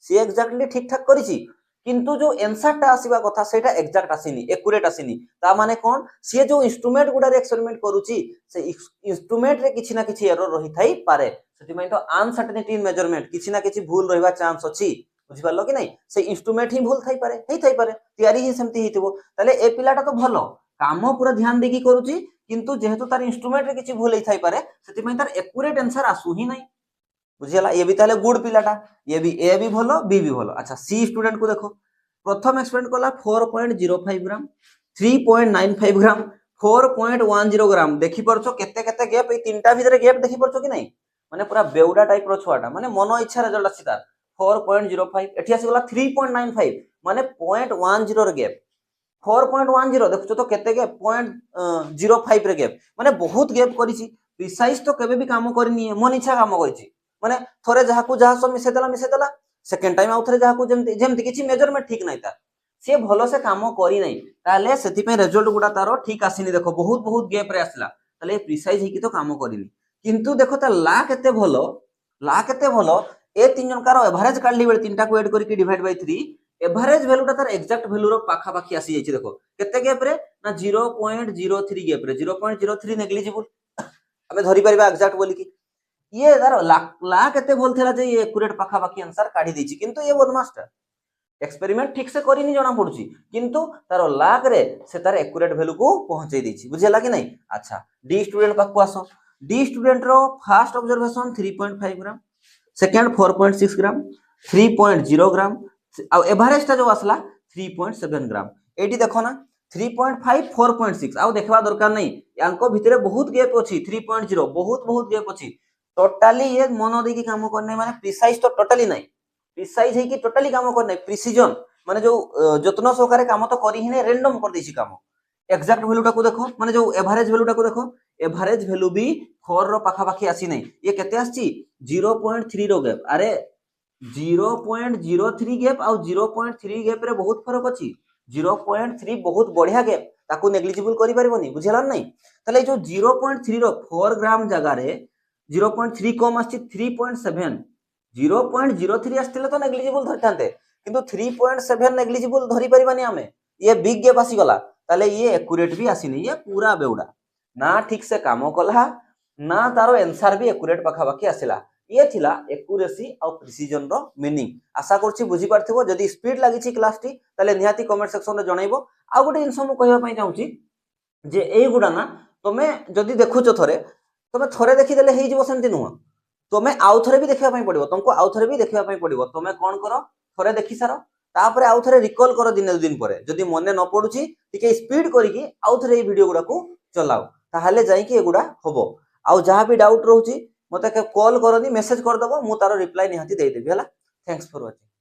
से एक्जेक्टली ठीक ठाक करिछि किंतु जो आंसर ता आसीबा कथा सेटा एक्जेक्ट आसीनी एक्यूरेट आसीनी ता माने कोन से जो इंस्ट्रूमेंट गुडा रे एक्सपेरिमेंट करूछि से इंस्ट्रूमेंट रे किछि ना किछि एरर रही थाई पारे सेति में तो अनसर्टेनिटी इन मेजरमेंट किछि ना किछि भूल रहबा चांस अछि बुझि पारलो कि नै से इंस्ट्रूमेंट ही भूल थाई पारे तयारी ही सेमति हिथिबो ताले ए पिलाटा तो भलो काम पूरा ध्यान देकी करूछि किंतु जेहेतु तार इंस्ट्रूमेंट रे किछि भूल थाई पारे सेति में तार एक्यूरेट आंसर आसु ही नै बुझिला ये भी ताले गुड पिलाटा ये भी ए भी भलो बी भी भलो अच्छा सी स्टूडेंट को देखो प्रथम एक्सपेरिमेंट कला 4.05 ग्राम 3.95 ग्राम 4.10 ग्राम देखि परछो केते केते गैप ए तीनटा भीतर गैप देखि परछो कि नै माने पूरा बेउडा टाइप रो छुआटा माने मनो इच्छा रिजल्ट आसी तार 4.05 एठी आसी गला 3.95 माने 0.10 रो गैप 4.10 देखछो तो केते गैप 0.05 रे गैप माने बहुत गैप करिछि प्रिसाइज तो केबे भी काम करनी है मन इच्छा काम करिछि माने थोरे जहा को जहा सब मिसे देला सेकंड टाइम आउ थोरे जहा को जेमति जेमति किछि मेजरमेंट ठीक नै ता से भलो से काम करी नै ताले सेति पे रिजल्ट गुडा तारो ठीक आसीनी देखो बहुत बहुत गैप रे आसला ताले प्रिसाइज ही कि तो काम करिनी किंतु देखो ता ला केते भलो ए तीन जन कार एवरेज काढली बेले तीनटा को ऐड करके डिवाइड बाय 3 एवरेज वैल्यू ता तार एक्जेक्ट वैल्यू रो पाखा पाखी आसी जाईछि देखो केते गैप रे ना 0.03 गैप रे 0.03 नेग्लिजिबल हमें धरि परिबा एक्जेक्ट बोली कि ये तार ला केते बोल थेला जे ये एक्यूरेट पाखा पाखी आंसर काढी दैछि किंतु ये बदमास्टर एक्सपेरिमेंट ठीक से करिनी जना पडुछि किंतु तार लाक रे से तार एक्यूरेट वैल्यू को पहुंचै दैछि बुझिला कि नै अच्छा डी स्टूडेंट पाखु आसो dear student row first observation 3.5 gram second 4.6 ग्राम 3.0 ग्राम आ एवरेज ता जो असला 3.7 ग्राम एटी देखो ना 3.5 4.6 आ देखबा दरकार नै यांको भितरे बहुत गैप अछि 3.0 बहुत गैप अछि टोटली ये मनो देकी काम करने माने प्रिसाइज तो टोटली नहीं प्रिसाइज है कि टोटली काम करने प्रिसिजन माने जो जत्न सहकारे काम तो करी ही नै रैंडम कर देछि काम एक्जेक्ट वैल्यू टा को देखो माने जो एवरेज वैल्यू टा को देखो एवरेज वैल्यू भी 4 रो पाखा पाखी आसी नै ये केते आछि 0.3 रो गैप अरे 0.03 गैप आ 0.3 गैप रे बहुत फरक अछि 0.3 बहुत बढ़िया गैप ताको नेग्लिजिबल करि परबोनी बुझिला नै तले जो 0.3 रो 4 ग्राम जगह रे 0.3 कम आछि 3.7 0.03 आस्तिले तो नेग्लिजिबल धरतांते किंतु 3.7 नेग्लिजिबल धरि परिबानी हमें ये बिग गैप आसी गला ताले ये एक्यूरेट भी आसीनी ये पूरा बेउडा ना ठीक से काम कला ना तारो आंसर भी एक्यूरेट पाखा पाखी आसिला ये थिला एक्यूरेसी और प्रिसिजन रो मीनिंग आशा करछि बुझी पारथिबो जदी स्पीड लागिछि क्लास टी ताले निहाती कमेंट सेक्शन रे जणाइबो आ गोटे इनफो मु कहबा पई चाहूछि जे এইগুড়া না তুমি যদি দেখুছ থরে তুমি থরে দেখিদেলে ହେଇଯିବ ସେମିତି ନୁହଁ তুমি ଆଉ ଥରେ ବି ଦେଖିବା ପାଇଁ ପଡିବ ତୁମକୁ ଆଉ ଥରେ ବି ଦେଖିବା ପାଇଁ ପଡିବ ତୁମେ କଣ କର ଥରେ ଦେଖି ସାର ତାପରେ ଆଉ ଥରେ ରିକଲ କର ଦିନେ ଦୁଇ ଦିନ ପରେ ଯଦି ମନେ ନ ପଡୁଛି ଟିକେ ସ୍ପିଡ କରିକି ଆଉ ଥରେ ଏଇ ଭିଡିଓ ଗୁଡାକୁ ଚଲାଅ ତାହେଲେ ଯାଇକି ଏଗୁଡା ହବ ଆଉ ଯାହା ବି ଡାଉଟ ରହୁଛି ମତେ କଲ୍ କରନି ମେସେଜ କରିଦବ ମୁଁ ତାର ରିପ୍ଲାଏ ନିହାତି ଦେଇଦେବି ହେଲା। ଥ୍ୟାଙ୍କ୍ସ ଫର ୱାଚିଂ।